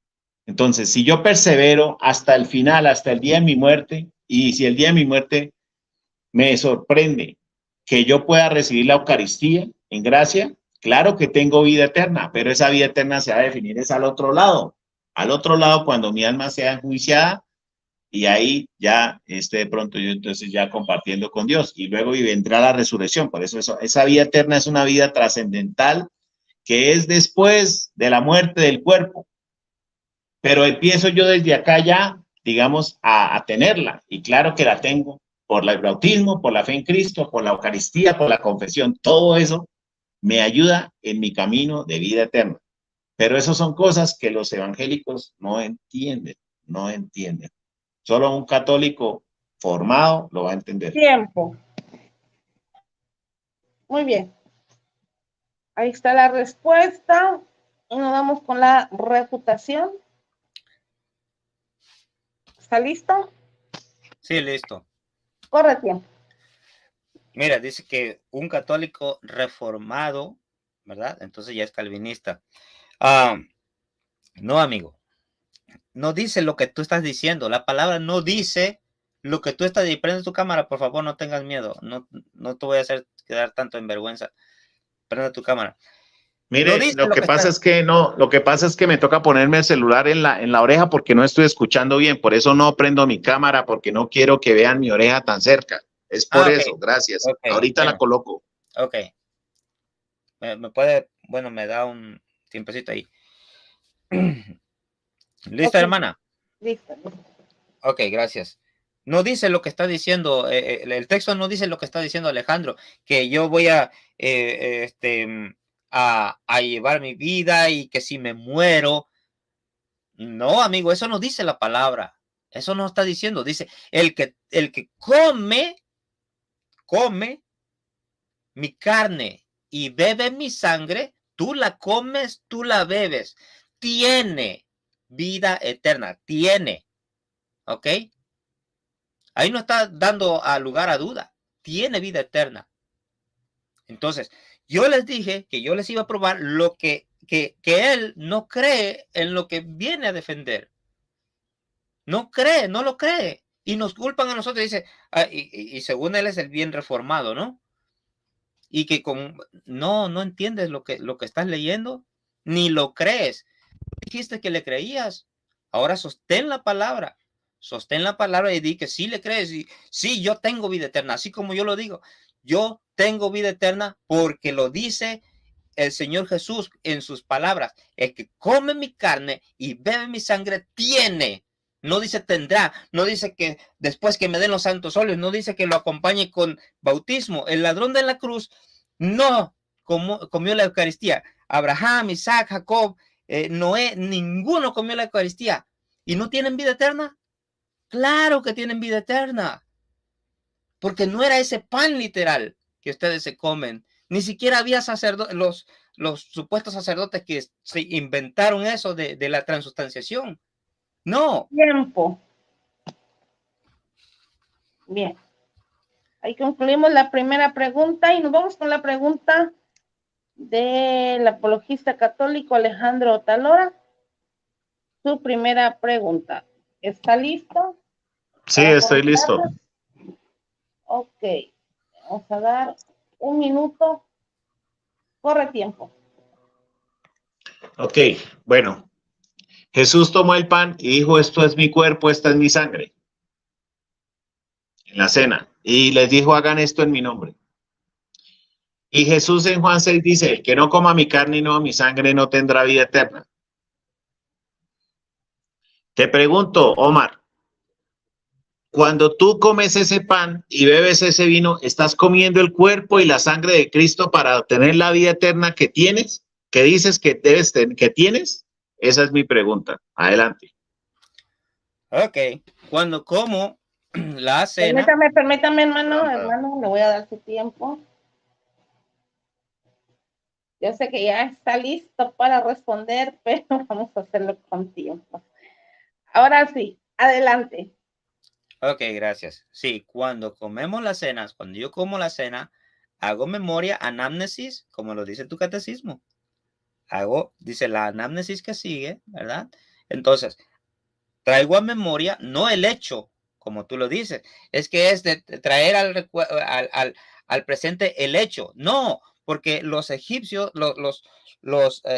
Entonces, si yo persevero hasta el final, hasta el día de mi muerte, y si el día de mi muerte me sorprende que yo pueda recibir la Eucaristía en gracia, claro que tengo vida eterna, pero esa vida eterna se va a definir es al otro lado cuando mi alma sea enjuiciada, y ahí ya de pronto yo entonces ya compartiendo con Dios, y luego y vendrá la resurrección. Por eso esa vida eterna es una vida trascendental que es después de la muerte del cuerpo, pero empiezo yo desde acá ya, digamos, a tenerla, y claro que la tengo por el bautismo, por la fe en Cristo, por la Eucaristía, por la confesión. Todo eso me ayuda en mi camino de vida eterna. Pero eso son cosas que los evangélicos no entienden, no entienden. Solo un católico formado lo va a entender. Tiempo. Muy bien. Ahí está la respuesta. Y nos vamos con la refutación. ¿Está listo? Sí, listo. Corre tiempo. Mira, dice que un católico reformado, ¿verdad? Entonces ya es calvinista. No, amigo. No dice lo que tú estás diciendo. La palabra no dice lo que tú estás diciendo. Prende tu cámara, por favor, no tengas miedo. No te voy a hacer quedar tanto en vergüenza. Prende tu cámara. Mire, dice lo lo que que pasa está. es que no, lo que pasa es que me toca ponerme el celular en la oreja porque no estoy escuchando bien, por eso no prendo mi cámara porque no quiero que vean mi oreja tan cerca. Es por Ah, ok, eso, gracias. ok, Ahorita la bueno, coloco. ok. Me puede, bueno, me da un tiempecito ahí. ¿Lista, Ok, hermana? listo. Ok, gracias. No dice lo que está diciendo, el texto no dice lo que está diciendo Alejandro, que yo voy a llevar mi vida y que si me muero. No, amigo, eso no dice la palabra. Eso no está diciendo. Dice, el que come mi carne y bebe mi sangre, tú la comes, tú la bebes. Tiene vida eterna. Tiene. ¿Ok? Ahí no está dando lugar a duda. Tiene vida eterna. Entonces, yo les dije que yo les iba a probar lo que él no cree en lo que viene a defender. No cree, no lo cree. Y nos culpan a nosotros. Dice, y según él es el bien reformado, ¿no? Y que no entiendes lo que estás leyendo, ni lo crees. Dijiste que le creías. Ahora sostén la palabra. Sostén la palabra y di que sí le crees. Y sí, yo tengo vida eterna. Así como yo lo digo. Yo tengo vida eterna porque lo dice el Señor Jesús en sus palabras. El que come mi carne y bebe mi sangre tiene. No dice tendrá, no dice que después que me den los santos óleos, no dice que lo acompañe con bautismo. El ladrón de la cruz no comió la Eucaristía. Abraham, Isaac, Jacob, Noé, ninguno comió la Eucaristía. ¿Y no tienen vida eterna? Claro que tienen vida eterna. Porque no era ese pan literal que ustedes se comen. Ni siquiera había los supuestos sacerdotes que se inventaron eso de la transustanciación. No. Tiempo. Bien. Ahí concluimos la primera pregunta y nos vamos con la pregunta del apologista católico Alejandro Otalora. Su primera pregunta. ¿Está listo? Sí, Para estoy listo. comentarla. Ok. Vamos a dar un minuto. Corre tiempo. Ok, bueno. Jesús tomó el pan y dijo, esto es mi cuerpo, esta es mi sangre. En la cena. Y les dijo, hagan esto en mi nombre. Y Jesús en Juan 6 dice, el que no coma mi carne y no mi sangre no tendrá vida eterna. Te pregunto, Omar, cuando tú comes ese pan y bebes ese vino, ¿estás comiendo el cuerpo y la sangre de Cristo para obtener la vida eterna que tienes? ¿Que dices que debes que tienes? Esa es mi pregunta. Adelante. Ok. Cuando como la cena. Permítame, hermano, Perdón. le voy a dar su tiempo. Yo sé que ya está listo para responder, pero vamos a hacerlo con tiempo. Ahora sí, adelante. Ok, gracias. Sí, cuando comemos las cenas, cuando yo como la cena, hago memoria, anamnesis, como lo dice tu catecismo. Dice la anamnesis que sigue, ¿verdad? Entonces, traigo a memoria, no el hecho, como tú lo dices, es que es de traer al presente el hecho. No, porque los egipcios, los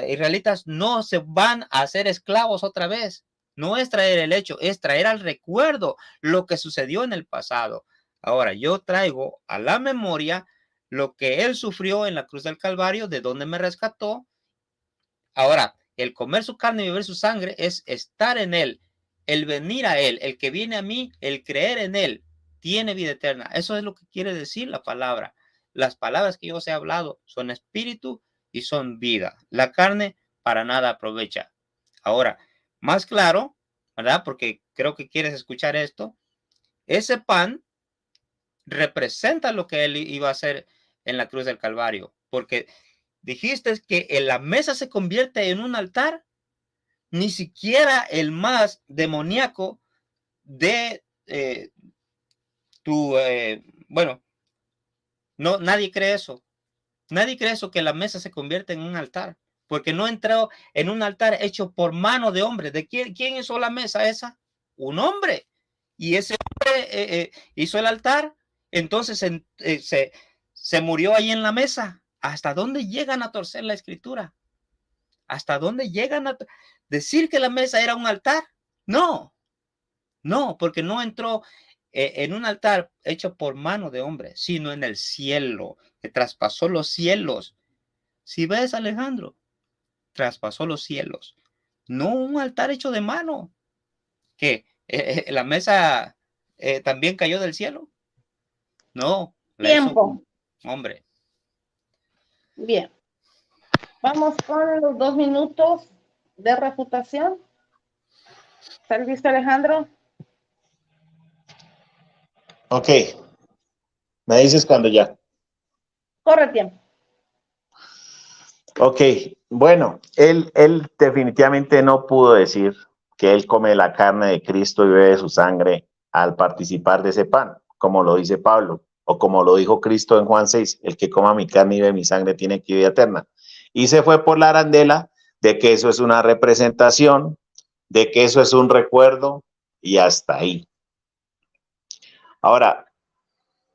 israelitas no se van a hacer esclavos otra vez. No es traer el hecho, es traer al recuerdo lo que sucedió en el pasado. Ahora, yo traigo a la memoria lo que él sufrió en la cruz del Calvario, de donde me rescató. Ahora, el comer su carne y beber su sangre es estar en él, el venir a él, el que viene a mí, el creer en él, tiene vida eterna. Eso es lo que quiere decir la palabra. Las palabras que yo os he hablado son espíritu y son vida. La carne para nada aprovecha. Ahora, más claro, ¿verdad? Porque creo que quieres escuchar esto. Ese pan representa lo que él iba a hacer en la cruz del Calvario, porque dijiste que en la mesa se convierte en un altar. Ni siquiera el más demoníaco de bueno, no, nadie cree eso. Nadie cree eso, que la mesa se convierte en un altar, porque no entró en un altar hecho por mano de hombre. ¿De quién hizo la mesa esa? Un hombre. Y ese hombre hizo el altar, entonces se murió ahí en la mesa. ¿Hasta dónde llegan a torcer la escritura? ¿Hasta dónde llegan a decir que la mesa era un altar? No, no, porque no entró en un altar hecho por mano de hombre, sino en el cielo, que traspasó los cielos. Si ves, Alejandro, traspasó los cielos. No un altar hecho de mano, que la mesa también cayó del cielo. No, la Tiempo. hizo hombre. Bien. Vamos con los 2 minutos de refutación. ¿Está listo, Alejandro? Ok. Me dices cuando ya. Corre tiempo. Ok. Bueno, él definitivamente no pudo decir que él come la carne de Cristo y bebe su sangre al participar de ese pan, como lo dice Pablo, o como lo dijo Cristo en Juan 6, el que coma mi carne y bebe mi sangre tiene vida eterna. Y se fue por la arandela de que eso es una representación, de que eso es un recuerdo, y hasta ahí. Ahora,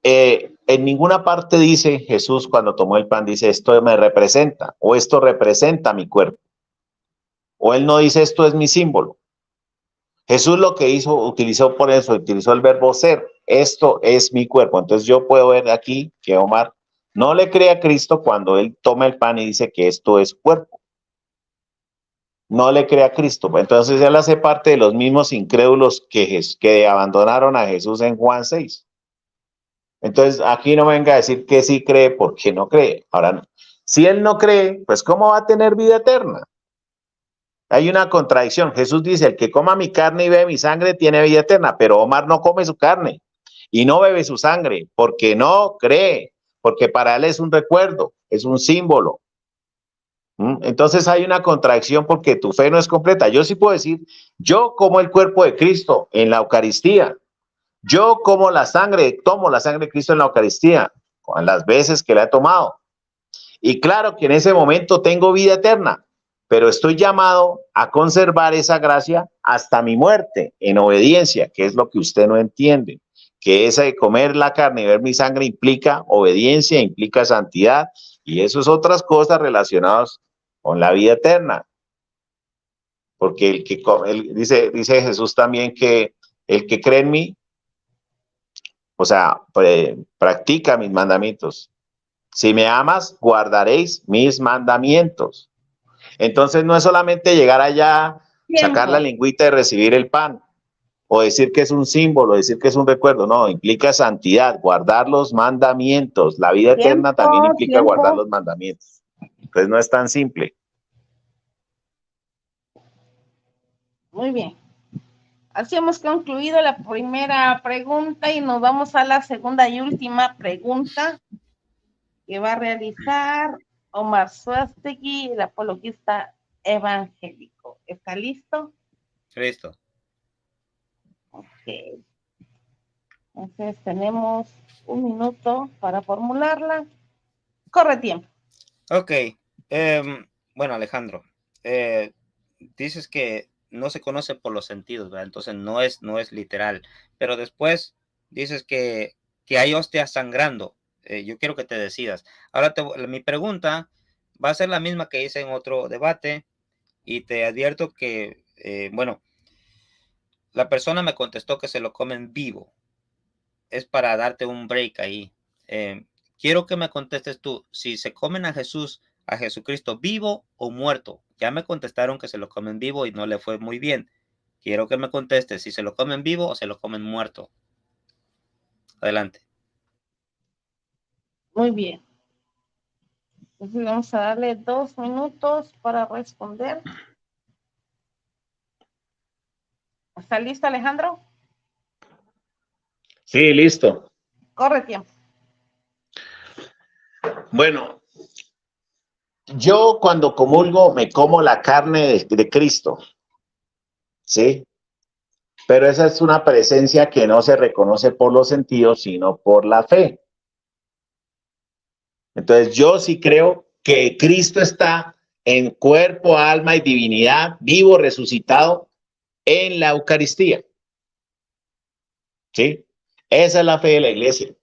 en ninguna parte dice Jesús cuando tomó el pan, dice esto me representa, o esto representa mi cuerpo, o él no dice esto es mi símbolo. Jesús lo que hizo, utilizó el verbo ser, esto es mi cuerpo. Entonces yo puedo ver aquí que Omar no le cree a Cristo cuando él toma el pan y dice que esto es cuerpo. No le cree a Cristo. Entonces él hace parte de los mismos incrédulos que abandonaron a Jesús en Juan 6. Entonces aquí no venga a decir que sí cree porque no cree. Ahora, no. Si él no cree, pues ¿cómo va a tener vida eterna? Hay una contradicción. Jesús dice, el que coma mi carne y bebe mi sangre tiene vida eterna, pero Omar no come su carne y no bebe su sangre porque no cree, porque para él es un recuerdo, es un símbolo. Entonces hay una contradicción porque tu fe no es completa. Yo sí puedo decir, yo como el cuerpo de Cristo en la Eucaristía, yo como tomo la sangre de Cristo en la Eucaristía, con las veces que la he tomado. Y claro que en ese momento tengo vida eterna, pero estoy llamado a conservar esa gracia hasta mi muerte, en obediencia, que es lo que usted no entiende, que esa de comer la carne y ver mi sangre implica obediencia, implica santidad, y eso es otras cosas relacionadas con la vida eterna. Porque dice Jesús también que el que cree en mí, o sea, practica mis mandamientos. Si me amas, guardaréis mis mandamientos. Entonces no es solamente llegar allá, sacar la lengüita y recibir el pan, o decir que es un símbolo, decir que es un recuerdo. No, implica santidad, guardar los mandamientos. La vida eterna también implica guardar los mandamientos. Entonces no es tan simple. Muy bien. Así hemos concluido la primera pregunta y nos vamos a la segunda y última pregunta que va a realizar Omar Suástegui, el apologista evangélico. ¿Está listo? Listo. Ok. Entonces tenemos 1 minuto para formularla. Corre tiempo. Ok. Bueno, Alejandro, dices que no se conoce por los sentidos, ¿verdad? Entonces no es literal. Pero después dices que hay hostias sangrando. Yo quiero que te decidas. Ahora mi pregunta va a ser la misma que hice en otro debate y te advierto que, bueno, la persona me contestó que se lo comen vivo. Es para darte un break ahí. Quiero que me contestes tú, si se comen a Jesucristo vivo o muerto. Ya me contestaron que se lo comen vivo y no le fue muy bien. Quiero que me contestes si se lo comen vivo o se lo comen muerto. Adelante. Muy bien. Entonces vamos a darle 2 minutos para responder. ¿Está listo, Alejandro? Sí, listo. Corre tiempo. Bueno, yo cuando comulgo me como la carne de Cristo, ¿sí? Pero esa es una presencia que no se reconoce por los sentidos, sino por la fe. Entonces yo sí creo que Cristo está en cuerpo, alma y divinidad, vivo, resucitado en la Eucaristía. ¿Sí? Esa es la fe de la iglesia.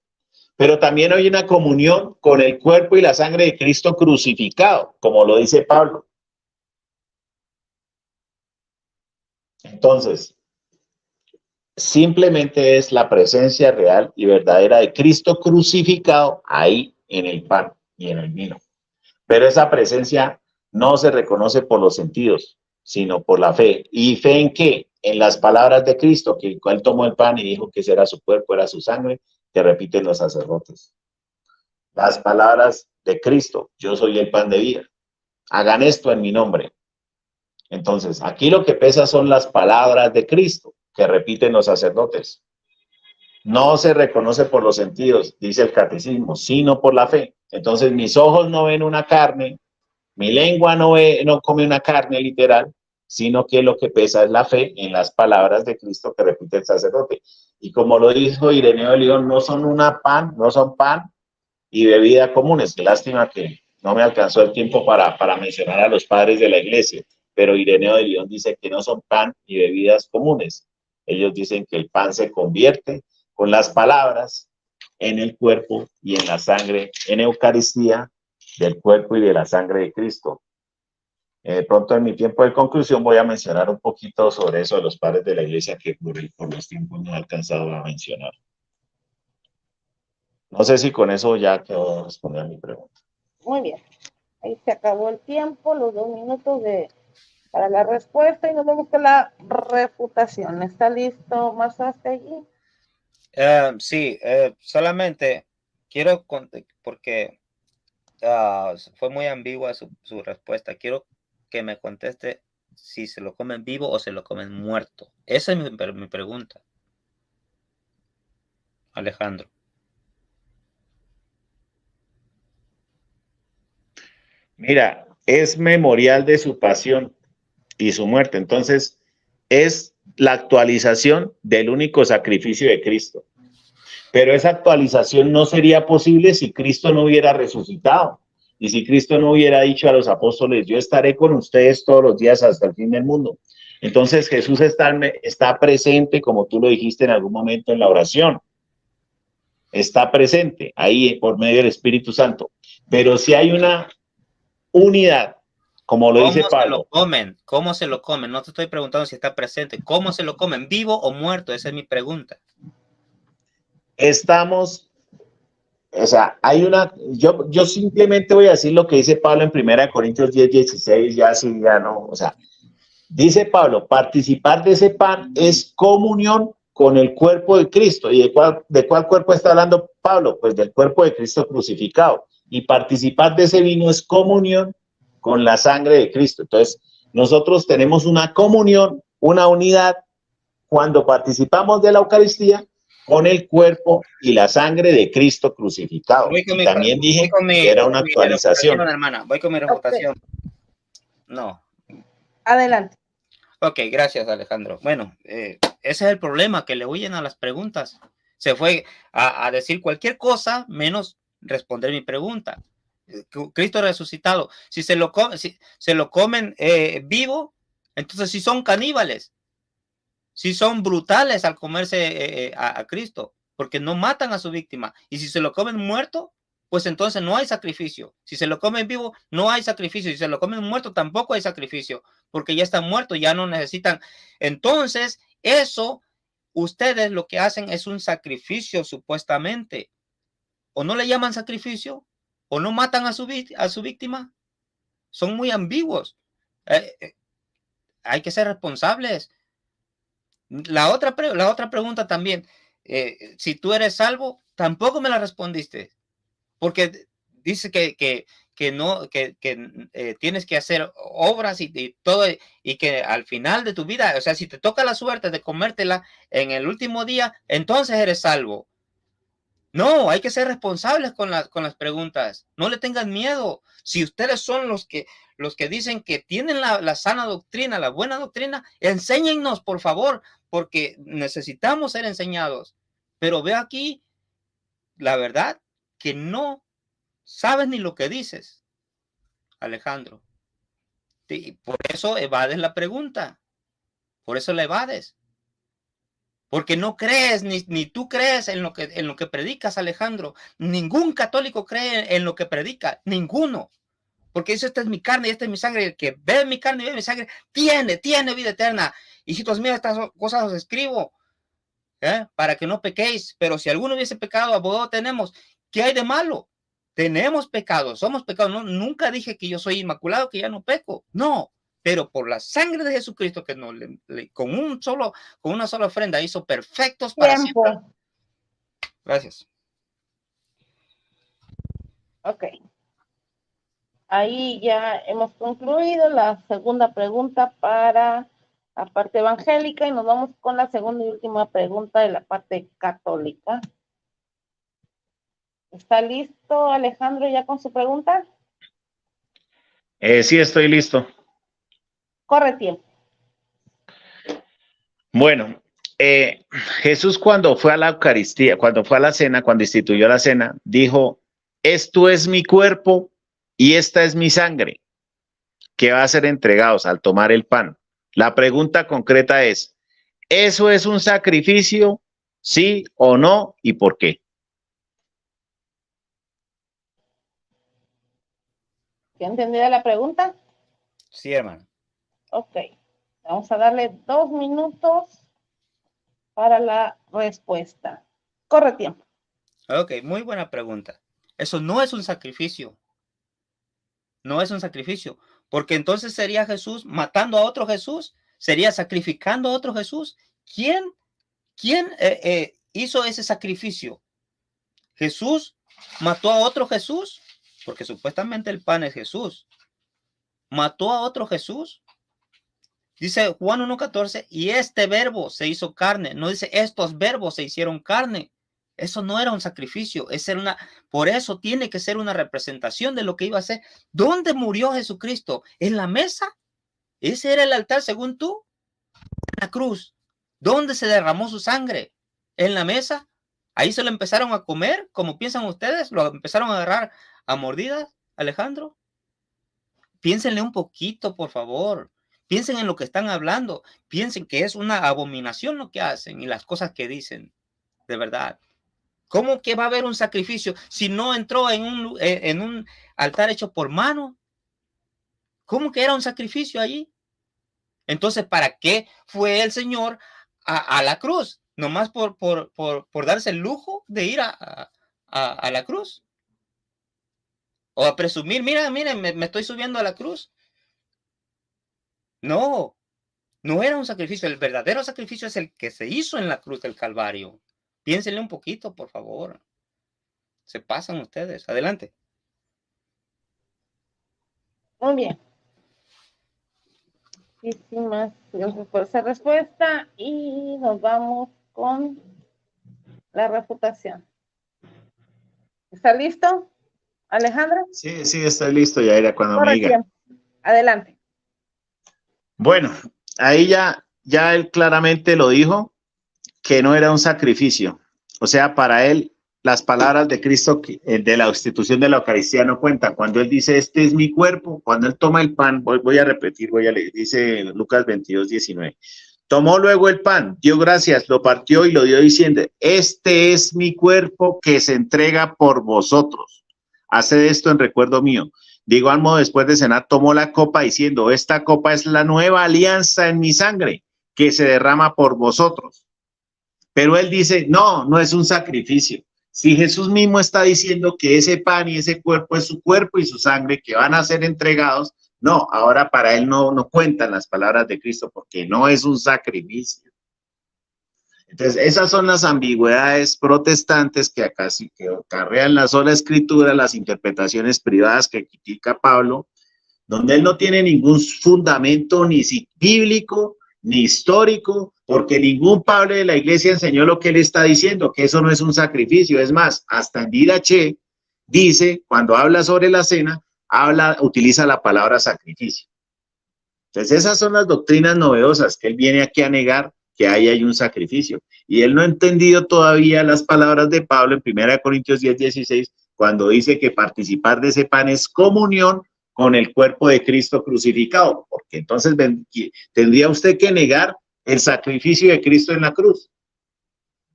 Pero también hay una comunión con el cuerpo y la sangre de Cristo crucificado, como lo dice Pablo. Entonces, simplemente es la presencia real y verdadera de Cristo crucificado ahí en el pan y en el vino. Pero esa presencia no se reconoce por los sentidos, sino por la fe. ¿Y fe en qué? En las palabras de Cristo, que el cual tomó el pan y dijo que ese era su cuerpo, era su sangre, que repiten los sacerdotes. Las palabras de Cristo, yo soy el pan de vida. Hagan esto en mi nombre. Entonces, aquí lo que pesa son las palabras de Cristo, que repiten los sacerdotes. No se reconoce por los sentidos, dice el catecismo, sino por la fe. Entonces, mis ojos no ven una carne, mi lengua no come una carne literal, sino que lo que pesa es la fe en las palabras de Cristo que repite el sacerdote. Y como lo dijo Ireneo de León, no son pan y bebida comunes. Lástima que no me alcanzó el tiempo para mencionar a los padres de la iglesia, pero Ireneo de León dice que no son pan y bebidas comunes. Ellos dicen que el pan se convierte con las palabras en el cuerpo y en la sangre, en Eucaristía, del cuerpo y de la sangre de Cristo. Pronto en mi tiempo de conclusión voy a mencionar un poquito sobre eso de los padres de la iglesia que por los tiempos no he alcanzado a mencionar. No sé si con eso ya quedó responder a mi pregunta. Muy bien. Ahí se acabó el tiempo, los 2 minutos para la respuesta y nos vamos con la refutación. ¿Está listo, Masaste? Sí, solamente quiero, porque fue muy ambigua su respuesta. Quiero que me conteste si se lo comen vivo o se lo comen muerto. Esa es mi pregunta, Alejandro. Mira, es memorial de su pasión y su muerte. Entonces, es la actualización del único sacrificio de Cristo. Pero esa actualización no sería posible si Cristo no hubiera resucitado. Y si Cristo no hubiera dicho a los apóstoles, yo estaré con ustedes todos los días hasta el fin del mundo. Entonces Jesús está presente, como tú lo dijiste en algún momento en la oración. Está presente ahí por medio del Espíritu Santo. Pero si hay una unidad, como lo dice Pablo. ¿Cómo se lo comen? No te estoy preguntando si está presente. ¿Cómo se lo comen? ¿Vivo o muerto? Esa es mi pregunta. O sea, hay una, yo simplemente voy a decir lo que dice Pablo en 1 Corintios 10:16, ya sí, ya no, o sea, dice Pablo, participar de ese pan es comunión con el cuerpo de Cristo. ¿Y de cuál cuerpo está hablando Pablo? Pues del cuerpo de Cristo crucificado. Y participar de ese vino es comunión con la sangre de Cristo. Entonces, nosotros tenemos una comunión, una unidad, cuando participamos de la Eucaristía, con el cuerpo y la sangre de Cristo crucificado. Y también dije que era una actualización. Hermana, voy con mi refutación. Okay. No. Adelante. Ok, gracias, Alejandro. Bueno, ese es el problema, que le huyen a las preguntas. Se fue a decir cualquier cosa menos responder mi pregunta. Cristo resucitado. Si se lo comen vivo, entonces sí son caníbales. Si son brutales al comerse a Cristo, porque no matan a su víctima. Y si se lo comen muerto, pues entonces no hay sacrificio. Si se lo comen vivo, no hay sacrificio. Si se lo comen muerto, tampoco hay sacrificio, porque ya están muertos, ya no necesitan. Entonces, eso, ustedes lo que hacen es un sacrificio, supuestamente. O no le llaman sacrificio, o no matan a su víctima. Son muy ambiguos. Hay que ser responsables. La otra pregunta también, si tú eres salvo, tampoco me la respondiste, porque dice que tienes que hacer obras y todo, y que al final de tu vida, o sea, si te toca la suerte de comértela en el último día, entonces eres salvo. No, hay que ser responsables con las preguntas. No le tengan miedo. Si ustedes son los que dicen que tienen la sana doctrina, la buena doctrina, enséñennos, por favor, porque necesitamos ser enseñados. Pero ve aquí, la verdad, que no sabes ni lo que dices, Alejandro. Y por eso evades la pregunta. Por eso la evades. Porque no crees, ni tú crees en lo que predicas, Alejandro. Ningún católico cree en lo que predica, ninguno. Porque dice, esta es mi carne y esta es mi sangre. El que ve mi carne y ve mi sangre tiene vida eterna. hijitos míos, estas cosas os escribo, para que no pequéis. Pero si alguno hubiese pecado, abogado tenemos. ¿Qué hay de malo? Tenemos pecado, somos pecados. No, nunca dije que yo soy inmaculado, que ya no peco. No, pero por la sangre de Jesucristo, que no, con una sola ofrenda hizo perfectos para siempre. Gracias. Ok. Ahí ya hemos concluido la segunda pregunta para la parte evangélica y nos vamos con la segunda y última pregunta de la parte católica. ¿Está listo, Alejandro, ya con su pregunta? Sí, estoy listo. Corre tiempo. Bueno, Jesús cuando fue a la Eucaristía, cuando fue a la cena, cuando instituyó la cena, dijo, esto es mi cuerpo y esta es mi sangre, que va a ser entregados al tomar el pan. La pregunta concreta es, ¿eso es un sacrificio? ¿Sí o no? ¿Y por qué? ¿Ya entendida la pregunta? Sí, hermano. Ok. Vamos a darle 2 minutos para la respuesta. Corre tiempo. Ok, muy buena pregunta. Eso no es un sacrificio. No es un sacrificio. Porque entonces sería Jesús matando a otro Jesús. Sería sacrificando a otro Jesús. ¿Quién hizo ese sacrificio? ¿Jesús mató a otro Jesús? Porque supuestamente el pan es Jesús. ¿Mató a otro Jesús? Dice Juan 1:14, y este verbo se hizo carne. No dice estos verbos se hicieron carne. Eso no era un sacrificio. Por eso tiene que ser una representación de lo que iba a ser. ¿Dónde murió Jesucristo? ¿En la mesa? ¿Ese era el altar según tú? En la cruz. ¿Dónde se derramó su sangre? ¿En la mesa? ¿Ahí se lo empezaron a comer? ¿Como piensan ustedes? ¿Lo empezaron a agarrar a mordidas, Alejandro? Piénsenle un poquito, por favor. Piensen en lo que están hablando. Piensen que es una abominación lo que hacen y las cosas que dicen. De verdad. ¿Cómo que va a haber un sacrificio si no entró en un altar hecho por mano? ¿Cómo que era un sacrificio allí? Entonces, ¿para qué fue el Señor a la cruz? ¿Nomás por darse el lujo de ir a la cruz? ¿O a presumir, mira, me estoy subiendo a la cruz? No, no era un sacrificio. El verdadero sacrificio es el que se hizo en la cruz del Calvario. Piénsenle un poquito, por favor. Se pasan ustedes. Adelante. Muy bien. Muchísimas gracias por esa respuesta y nos vamos con la refutación. ¿Está listo, Alejandro? Sí, estoy listo, Yaira, cuando me diga. Adelante. Bueno, ahí ya él claramente lo dijo, que no era un sacrificio. O sea, para él, las palabras de Cristo de la institución de la Eucaristía no cuentan. Cuando él dice, este es mi cuerpo, cuando él toma el pan, voy a repetir, voy a leer, dice Lucas 22:19. Tomó luego el pan, dio gracias, lo partió y lo dio diciendo, este es mi cuerpo que se entrega por vosotros. Haced esto en recuerdo mío. De igual modo, después de cenar, tomó la copa diciendo, esta copa es la nueva alianza en mi sangre que se derrama por vosotros. Pero él dice, no es un sacrificio. Si Jesús mismo está diciendo que ese pan y ese cuerpo es su cuerpo y su sangre que van a ser entregados, no, ahora para él no cuentan las palabras de Cristo porque no es un sacrificio. Entonces, esas son las ambigüedades protestantes que acá sí que acarrean la sola escritura, las interpretaciones privadas que critica Pablo, donde él no tiene ningún fundamento ni bíblico ni histórico, porque ningún padre de la iglesia enseñó lo que él está diciendo, que eso no es un sacrificio. Es más, hasta en Didache dice, cuando habla sobre la cena, utiliza la palabra sacrificio. Entonces, esas son las doctrinas novedosas que él viene aquí a negar, que ahí hay un sacrificio. Y él no ha entendido todavía las palabras de Pablo en 1 Corintios 10:16, cuando dice que participar de ese pan es comunión con el cuerpo de Cristo crucificado, porque entonces tendría usted que negar el sacrificio de Cristo en la cruz.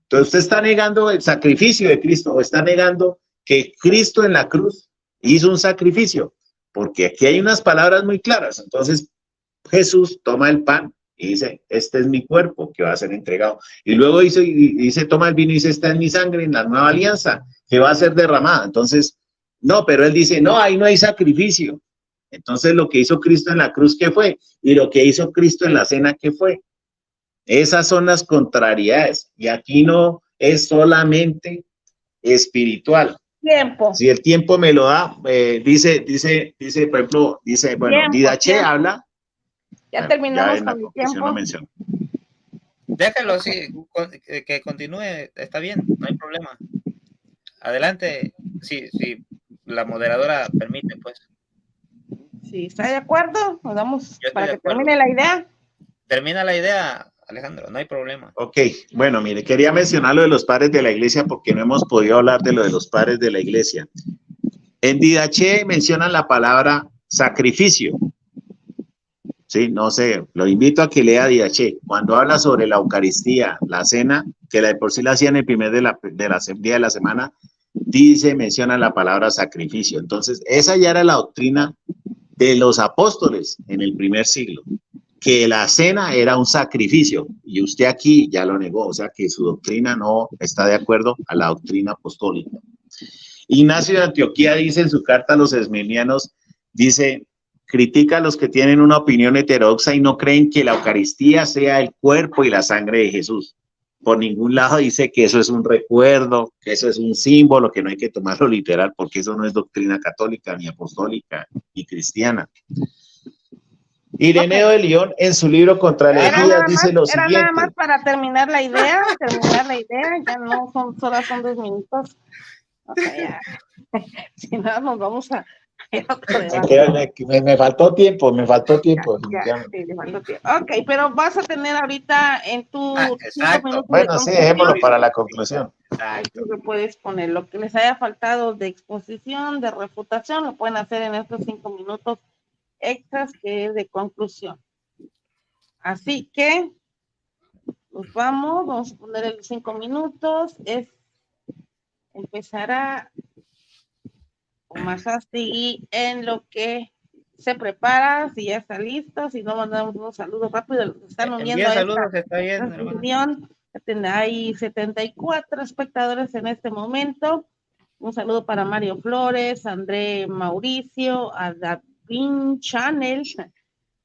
Entonces usted está negando el sacrificio de Cristo, o está negando que Cristo en la cruz hizo un sacrificio, porque aquí hay unas palabras muy claras. Entonces Jesús toma el pan y dice, este es mi cuerpo que va a ser entregado. Y luego dice, toma el vino y dice, esta es mi sangre en la nueva alianza que va a ser derramada. Entonces, no, pero él dice, no, ahí no hay sacrificio. Entonces, lo que hizo Cristo en la cruz, ¿qué fue? Y lo que hizo Cristo en la cena, ¿qué fue? Esas son las contrariedades. Y aquí no es solamente espiritual. Tiempo. Si el tiempo me lo da, dice, por ejemplo, dice, bueno, Tiempo, Didache tiempo. habla. Ya Bueno, terminamos ya en la con el conclusión tiempo. lo menciono. Déjalo, sí, que continúe, está bien, no hay problema. Adelante, sí, la moderadora permite, pues. Si está de acuerdo, nos damos Yo estoy para de que acuerdo. termine la idea. Termina la idea, Alejandro, no hay problema. Ok, bueno, mire, quería mencionar lo de los padres de la iglesia porque no hemos podido hablar de lo de los padres de la iglesia. En Didache mencionan la palabra sacrificio. Sí, no sé, lo invito a que lea Didache. Cuando habla sobre la Eucaristía, la cena, que de por sí la hacían el primer día de la semana, menciona la palabra sacrificio. Entonces, esa ya era la doctrina de los apóstoles en el primer siglo, que la cena era un sacrificio, y usted aquí ya lo negó, o sea que su doctrina no está de acuerdo a la doctrina apostólica. Ignacio de Antioquía dice en su carta a los esmenianos, dice, critica a los que tienen una opinión heterodoxa y no creen que la Eucaristía sea el cuerpo y la sangre de Jesús. Por ningún lado dice que eso es un recuerdo, que eso es un símbolo, que no hay que tomarlo literal, porque eso no es doctrina católica, ni apostólica, ni cristiana. Ireneo de León, en su libro Contra herejías, dice lo Era nada más siguiente. para terminar la idea, ya no son, solo son 2 minutos. O sea, ya, si no, nos vamos a Me faltó tiempo, ya, sí, le faltó tiempo. Ok, pero vas a tener ahorita en tu 5 minutos. Bueno, sí, dejémoslo para la conclusión. Ahí tú le puedes poner lo que les haya faltado de exposición, de refutación, lo pueden hacer en estos 5 minutos extras que es de conclusión. Así que nos vamos a poner el 5 minutos, empezará Omasasti en lo que se prepara, si ya está listo, si no mandamos unos saludos rápidos, los que están uniendo a saludos, esta está bien, reunión. Hay 74 espectadores en este momento. Un saludo para Mario Flores, André Mauricio, a Davin Channel,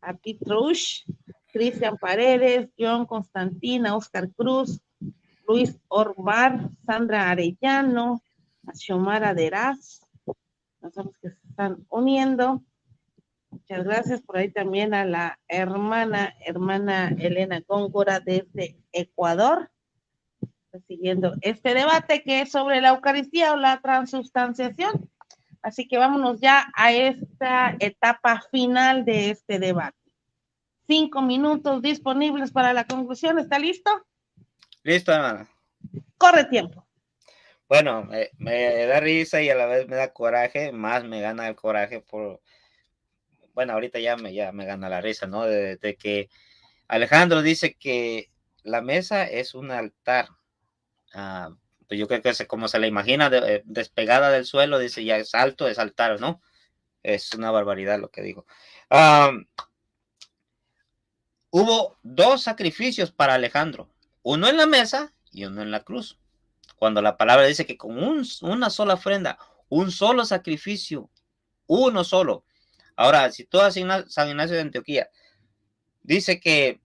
a Pitrush, Cristian Paredes, John Constantina, Oscar Cruz, Luis Orbar, Sandra Arellano, a Xiomara Deraz, no sabemos que se están uniendo. Muchas gracias por ahí también a la hermana Elena Góngora desde Ecuador, siguiendo este debate que es sobre la Eucaristía o la transubstanciación. Así que vámonos ya a esta etapa final de este debate. 5 minutos disponibles para la conclusión. ¿Está listo? Listo, hermano. Corre tiempo. Bueno, me da risa y a la vez me da coraje, más me gana el coraje por... Bueno, ahorita ya me gana la risa, ¿no? De que Alejandro dice que la mesa es un altar. Pues yo creo que como se la imagina despegada del suelo, dice ya es alto, es altar, ¿no? Es una barbaridad lo que dijo. Hubo 2 sacrificios para Alejandro, uno en la mesa y uno en la cruz. Cuando la palabra dice que con una sola ofrenda, un solo sacrificio, uno solo. Ahora, si tú vas a San Ignacio de Antioquía, dice que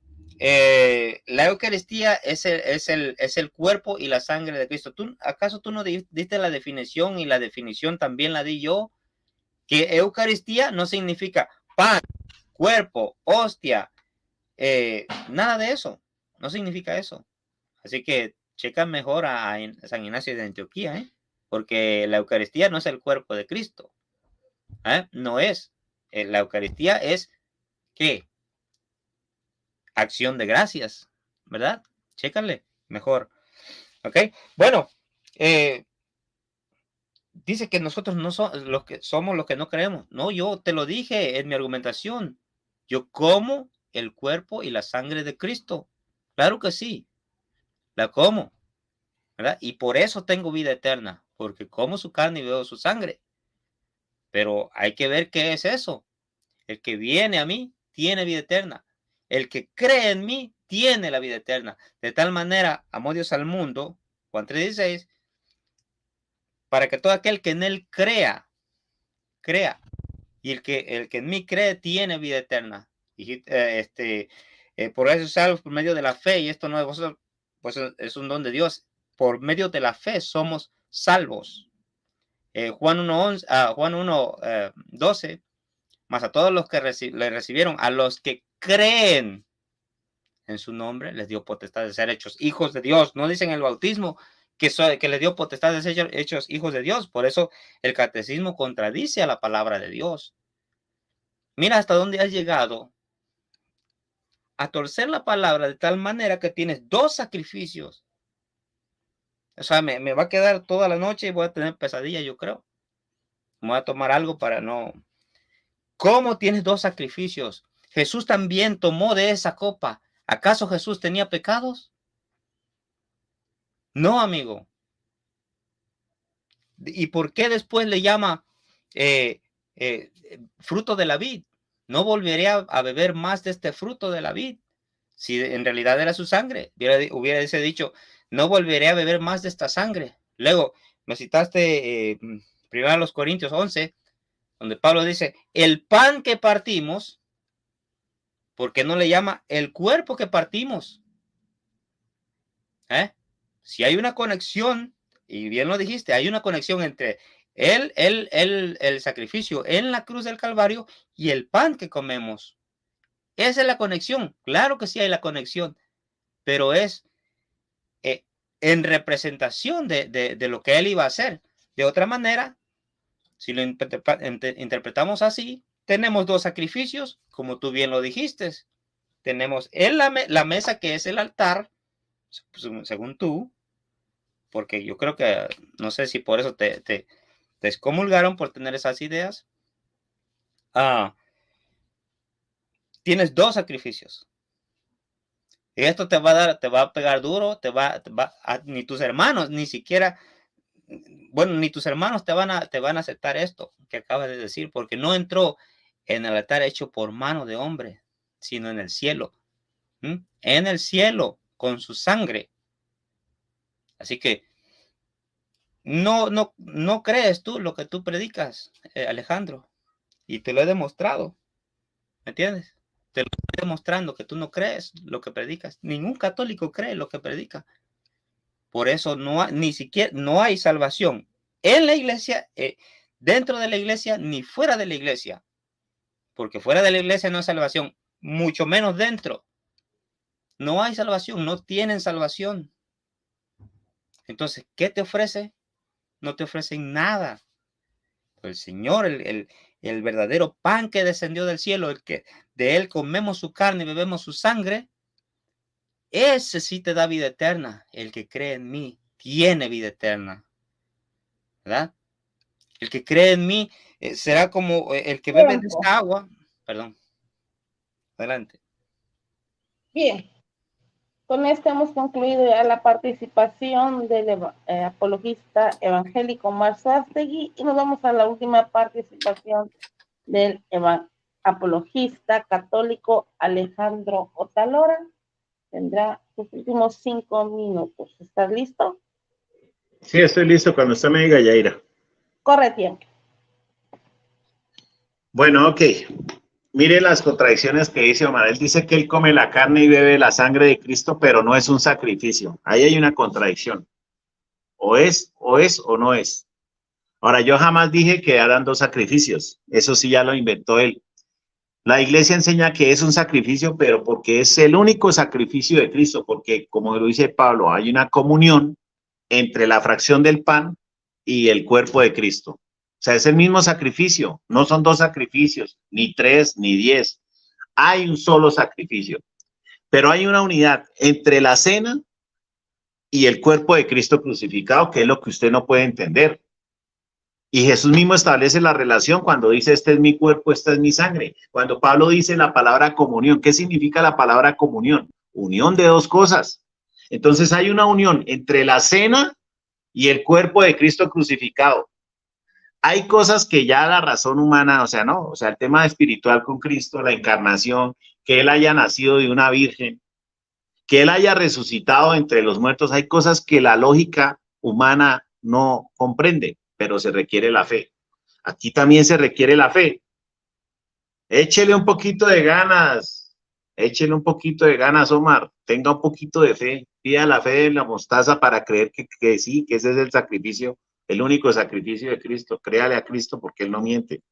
la Eucaristía es el cuerpo y la sangre de Cristo. ¿Acaso tú no diste la definición y la definición también la di yo? Que Eucaristía no significa pan, cuerpo, hostia, nada de eso. No significa eso. Así que checa mejor a San Ignacio de Antioquía, porque la Eucaristía no es el cuerpo de Cristo. No es. La Eucaristía es ¿qué? Acción de gracias, ¿verdad? Chécale mejor. ¿Ok? Bueno, dice que nosotros no somos los que no creemos. No, yo te lo dije en mi argumentación. Yo como el cuerpo y la sangre de Cristo. Claro que sí. La como, ¿verdad? Y por eso tengo vida eterna, porque como su carne y bebo su sangre. Pero hay que ver qué es eso. El que viene a mí tiene vida eterna. el que cree en mí tiene la vida eterna. De tal manera amó Dios al mundo, Juan 3:16, para que todo aquel que en él crea, y el que en mí cree tiene vida eterna. Y por eso salvos por medio de la fe, y esto no es vosotros, pues es un don de Dios. Por medio de la fe somos salvos. Juan 1:12, más a todos los que le recibieron, a los que creen en su nombre, les dio potestad de ser hechos hijos de Dios. No dicen el bautismo que les dio potestad de ser hechos hijos de Dios. Por eso el catecismo contradice a la palabra de Dios. Mira hasta dónde has llegado a torcer la palabra de tal manera que tienes dos sacrificios. O sea, me va a quedar toda la noche y voy a tener pesadilla, yo creo. Me voy a tomar algo para no... ¿Cómo tienes dos sacrificios? Jesús también tomó de esa copa. ¿Acaso Jesús tenía pecados? No, amigo. ¿Y por qué después le llama fruto de la vid? No volveré a beber más de este fruto de la vid. Si en realidad era su sangre, hubiera dicho, no volveré a beber más de esta sangre. Luego, me citaste 1 Corintios 11, donde Pablo dice, el pan que partimos, ¿por qué no le llama el cuerpo que partimos? Si hay una conexión, y bien lo dijiste, hay una conexión entre el sacrificio en la cruz del Calvario y el pan que comemos. Esa es la conexión. Claro que sí hay la conexión, pero es en representación de lo que él iba a hacer. De otra manera, si lo interpretamos así, tenemos dos sacrificios, como tú bien lo dijiste. Tenemos la mesa, que es el altar, según tú, porque yo creo que, no sé si por eso te excomulgaron por tener esas ideas. Tienes dos sacrificios. Y esto te va a pegar duro, ni tus hermanos, ni siquiera, bueno, ni tus hermanos te van a aceptar esto que acabas de decir, porque no entró en el altar hecho por mano de hombre, sino en el cielo. En el cielo, con su sangre. Así que no crees tú lo que tú predicas, Alejandro, y te lo he demostrado. ¿Me entiendes? Te lo estoy demostrando que tú no crees lo que predicas. Ningún católico cree lo que predica. Por eso ni siquiera no hay salvación en la iglesia, dentro de la iglesia, ni fuera de la iglesia. Porque fuera de la iglesia no hay salvación, mucho menos dentro. No hay salvación, no tienen salvación. Entonces, ¿qué te ofrece? No te ofrecen nada. El Señor, el verdadero pan que descendió del cielo, el que de él comemos su carne y bebemos su sangre, ese sí te da vida eterna. El que cree en mí tiene vida eterna, ¿verdad? El que cree en mí será como el que bebe de esta agua. Perdón. Adelante. Bien. Con esto hemos concluido ya la participación del apologista evangélico Omar Sastegui, y nos vamos a la última participación del apologista católico Alejandro Otalora. Tendrá sus últimos 5 minutos. ¿Estás listo? Sí, estoy listo cuando usted me diga, Yaira. Corre tiempo. Bueno, ok. Mire las contradicciones que dice Omar. Él dice que él come la carne y bebe la sangre de Cristo, pero no es un sacrificio. Ahí hay una contradicción. O es o no es. Ahora, yo jamás dije que eran dos sacrificios. Eso sí ya lo inventó él. La iglesia enseña que es un sacrificio, pero porque es el único sacrificio de Cristo, porque como lo dice Pablo, hay una comunión entre la fracción del pan y el cuerpo de Cristo. O sea, es el mismo sacrificio, no son dos sacrificios, ni 3, ni 10. Hay un solo sacrificio, pero hay una unidad entre la cena y el cuerpo de Cristo crucificado, que es lo que usted no puede entender. Y Jesús mismo establece la relación cuando dice, este es mi cuerpo, esta es mi sangre. Cuando Pablo dice la palabra comunión, ¿qué significa la palabra comunión? Unión de dos cosas. Entonces hay una unión entre la cena y el cuerpo de Cristo crucificado. hay cosas que ya la razón humana, o sea, no, o sea, el tema espiritual con Cristo, la encarnación, que Él haya nacido de una virgen, que Él haya resucitado entre los muertos, hay cosas que la lógica humana no comprende, pero se requiere la fe. Aquí también se requiere la fe. Échele un poquito de ganas, échele un poquito de ganas, Omar, tenga un poquito de fe, pida la fe de la mostaza para creer que sí, que ese es el sacrificio, el único sacrificio de Cristo. Créale a Cristo porque Él no miente.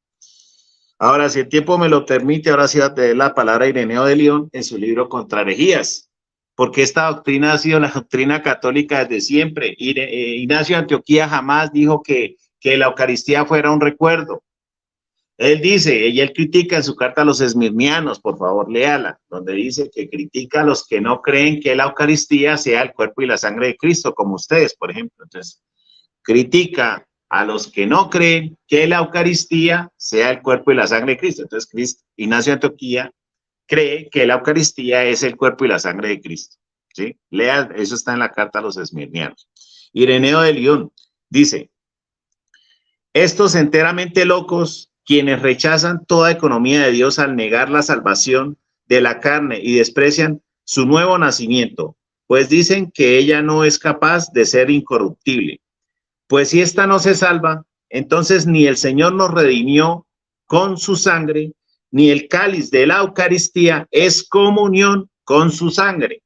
Ahora, si el tiempo me lo permite, ahora sí va a tener la palabra Ireneo de León en su libro Contra herejías, porque esta doctrina ha sido la doctrina católica desde siempre. Ignacio de Antioquía jamás dijo que la Eucaristía fuera un recuerdo. Él dice, y él critica en su carta a los esmirnianos, por favor, léala, donde dice que critica a los que no creen que la Eucaristía sea el cuerpo y la sangre de Cristo, como ustedes, por ejemplo. Entonces, critica a los que no creen que la Eucaristía sea el cuerpo y la sangre de Cristo. Entonces, Ignacio de Antioquía cree que la Eucaristía es el cuerpo y la sangre de Cristo. ¿Sí? Lea, eso está en la carta a los esmirnianos. Ireneo de León dice, estos enteramente locos, quienes rechazan toda economía de Dios al negar la salvación de la carne y desprecian su nuevo nacimiento, pues dicen que ella no es capaz de ser incorruptible. Pues si ésta no se salva, entonces ni el Señor nos redimió con su sangre, ni el cáliz de la Eucaristía es comunión con su sangre,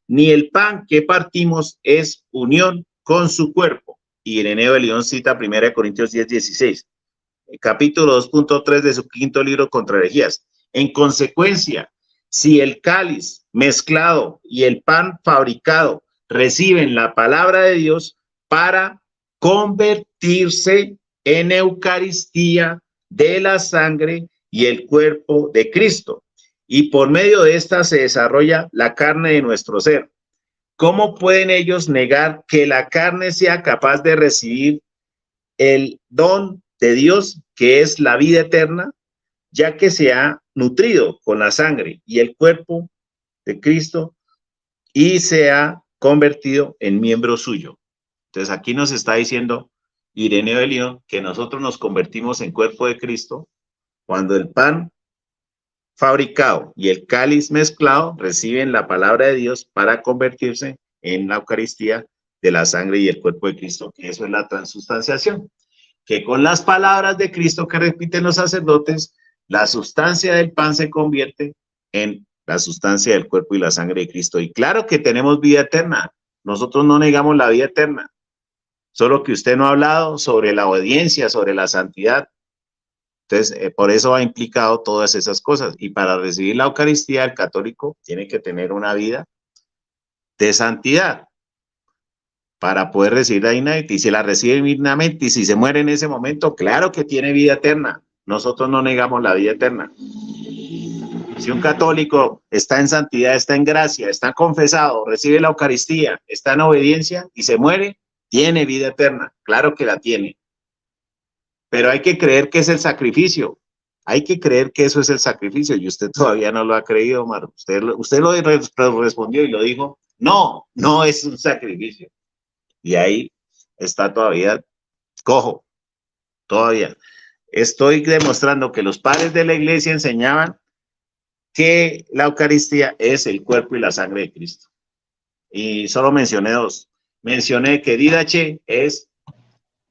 ni el pan que partimos es unión con su cuerpo. Y Ireneo de León cita 1 Corintios 10:16, capítulo 2.3 de su quinto libro Contra herejías. En consecuencia, si el cáliz mezclado y el pan fabricado reciben la palabra de Dios para convertirse en Eucaristía de la sangre y el cuerpo de Cristo, y por medio de esta se desarrolla la carne de nuestro ser, ¿cómo pueden ellos negar que la carne sea capaz de recibir el don de Dios, que es la vida eterna, ya que se ha nutrido con la sangre y el cuerpo de Cristo y se ha convertido en miembro suyo? Entonces aquí nos está diciendo Ireneo de León que nosotros nos convertimos en cuerpo de Cristo cuando el pan fabricado y el cáliz mezclado reciben la palabra de Dios para convertirse en la Eucaristía de la sangre y el cuerpo de Cristo, que eso es la transustanciación, que con las palabras de Cristo que repiten los sacerdotes, la sustancia del pan se convierte en la sustancia del cuerpo y la sangre de Cristo. Y claro que tenemos vida eterna, nosotros no negamos la vida eterna, solo que usted no ha hablado sobre la obediencia, sobre la santidad. Entonces, por eso ha implicado todas esas cosas. Y para recibir la Eucaristía, el católico tiene que tener una vida de santidad para poder recibir la dignamente. Y si la recibe dignamente y si se muere en ese momento, claro que tiene vida eterna. Nosotros no negamos la vida eterna. Si un católico está en santidad, está en gracia, está confesado, recibe la Eucaristía, está en obediencia y se muere, tiene vida eterna. Claro que la tiene. Pero hay que creer que es el sacrificio. Hay que creer que eso es el sacrificio. Y usted todavía no lo ha creído, Omar. Usted lo respondió y lo dijo. No, no es un sacrificio. Y ahí está todavía cojo. Todavía. Estoy demostrando que los padres de la iglesia enseñaban que la Eucaristía es el cuerpo y la sangre de Cristo. Y solo mencioné dos. Mencioné que Didache es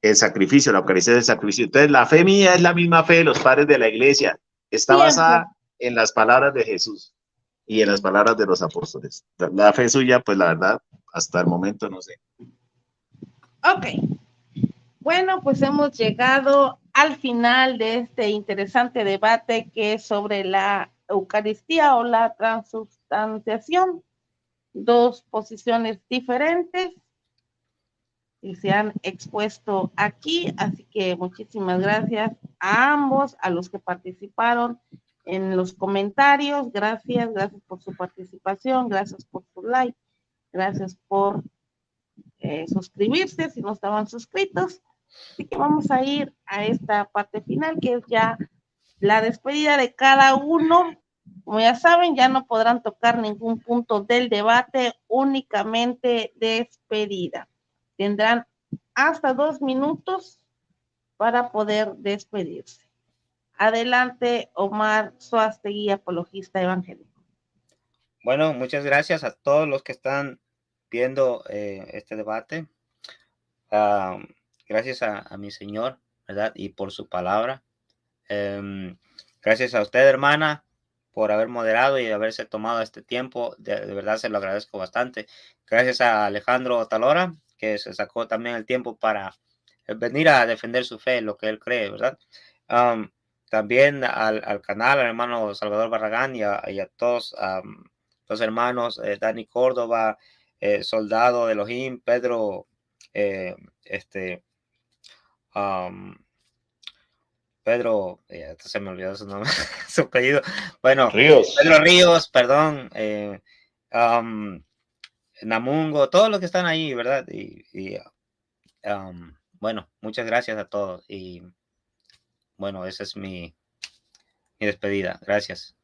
el sacrificio, la Eucaristía es el sacrificio. Entonces, la fe mía es la misma fe de los padres de la iglesia. Está basada en las palabras de Jesús y en las palabras de los apóstoles. La fe suya, pues la verdad, hasta el momento no sé. Ok. Bueno, pues hemos llegado al final de este interesante debate que es sobre la Eucaristía o la transustanciación. Dos posiciones diferentes y se han expuesto aquí, así que muchísimas gracias a ambos, a los que participaron en los comentarios, gracias por su participación, gracias por su like, gracias por suscribirse si no estaban suscritos. Así que vamos a ir a esta parte final, que es ya la despedida de cada uno. Como ya saben, ya no podrán tocar ningún punto del debate, únicamente despedida. Tendrán hasta 2 minutos para poder despedirse. Adelante, Omar Suástegui, apologista evangélico. Bueno, muchas gracias a todos los que están viendo este debate. Gracias a mi Señor, ¿verdad? Y por su palabra. Gracias a usted, hermana, por haber moderado y haberse tomado este tiempo. De verdad se lo agradezco bastante. Gracias a Alejandro Talora, que se sacó también el tiempo para venir a defender su fe, lo que él cree, ¿verdad? También al canal, al hermano Salvador Barragán y a todos los hermanos Dani Córdoba, Soldado de Elohim, Pedro, Pedro, se me olvidó su nombre, su apellido. Bueno, Ríos. Pedro Ríos, perdón, Namungo, todos los que están ahí, ¿verdad? Bueno, muchas gracias a todos. Y bueno, esa es mi despedida. Gracias.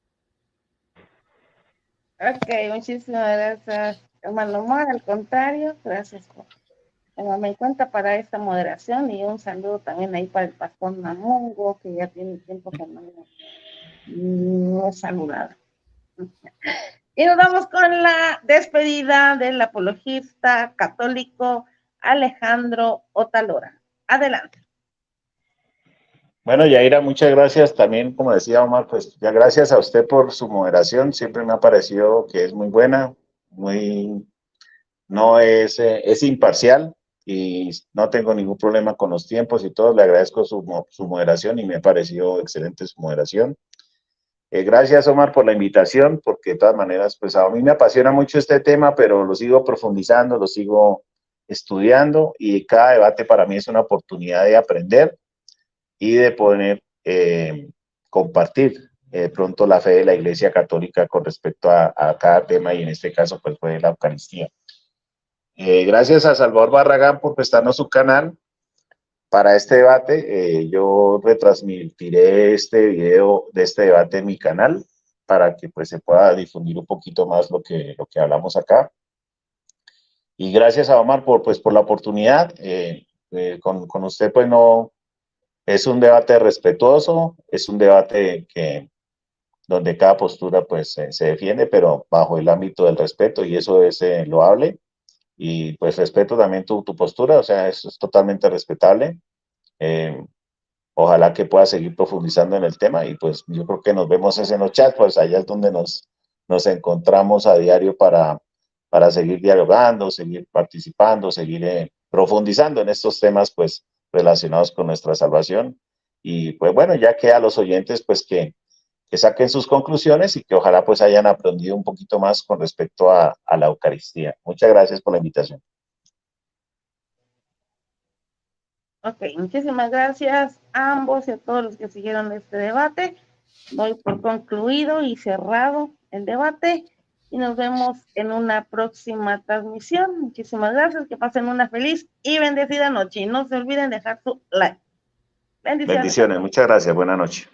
Ok, muchísimas gracias, hermano Omar. Al contrario, gracias por tomarme en cuenta para esta moderación y un saludo también ahí para el pastor Namungo, que ya tiene tiempo que no saludado. Y nos vamos con la despedida del apologista católico Alejandro Otalora. Adelante. Bueno, Yaira, muchas gracias también, como decía Omar, pues ya gracias a usted por su moderación, siempre me ha parecido que es muy buena, no es imparcial y no tengo ningún problema con los tiempos y todo, le agradezco su moderación y me ha parecido excelente su moderación. Gracias, Omar, por la invitación, porque de todas maneras, pues a mí me apasiona mucho este tema, pero lo sigo profundizando, lo sigo estudiando y cada debate para mí es una oportunidad de aprender y de poder compartir pronto la fe de la Iglesia Católica con respecto a cada tema y en este caso pues fue la Eucaristía. Gracias a Salvador Barragán por prestarnos su canal para este debate. Yo retransmitiré este video de este debate en mi canal para que pues se pueda difundir un poquito más lo que hablamos acá. Y gracias a Omar por la oportunidad. Con usted pues no, es un debate respetuoso, es un debate donde cada postura pues se defiende, pero bajo el ámbito del respeto y eso es loable. Y pues respeto también tu postura, o sea, eso es totalmente respetable. Ojalá que pueda seguir profundizando en el tema y pues yo creo que nos vemos en los chats, pues allá es donde nos encontramos a diario para seguir dialogando, seguir participando, seguir profundizando en estos temas pues relacionados con nuestra salvación. Y pues bueno, ya queda a los oyentes pues que saquen sus conclusiones y que ojalá pues hayan aprendido un poquito más con respecto a la Eucaristía. Muchas gracias por la invitación. Ok, muchísimas gracias a ambos y a todos los que siguieron este debate. Doy por concluido y cerrado el debate y nos vemos en una próxima transmisión. Muchísimas gracias, que pasen una feliz y bendecida noche y no se olviden dejar su like. Bendiciones. Bendiciones, muchas gracias, buenas noches.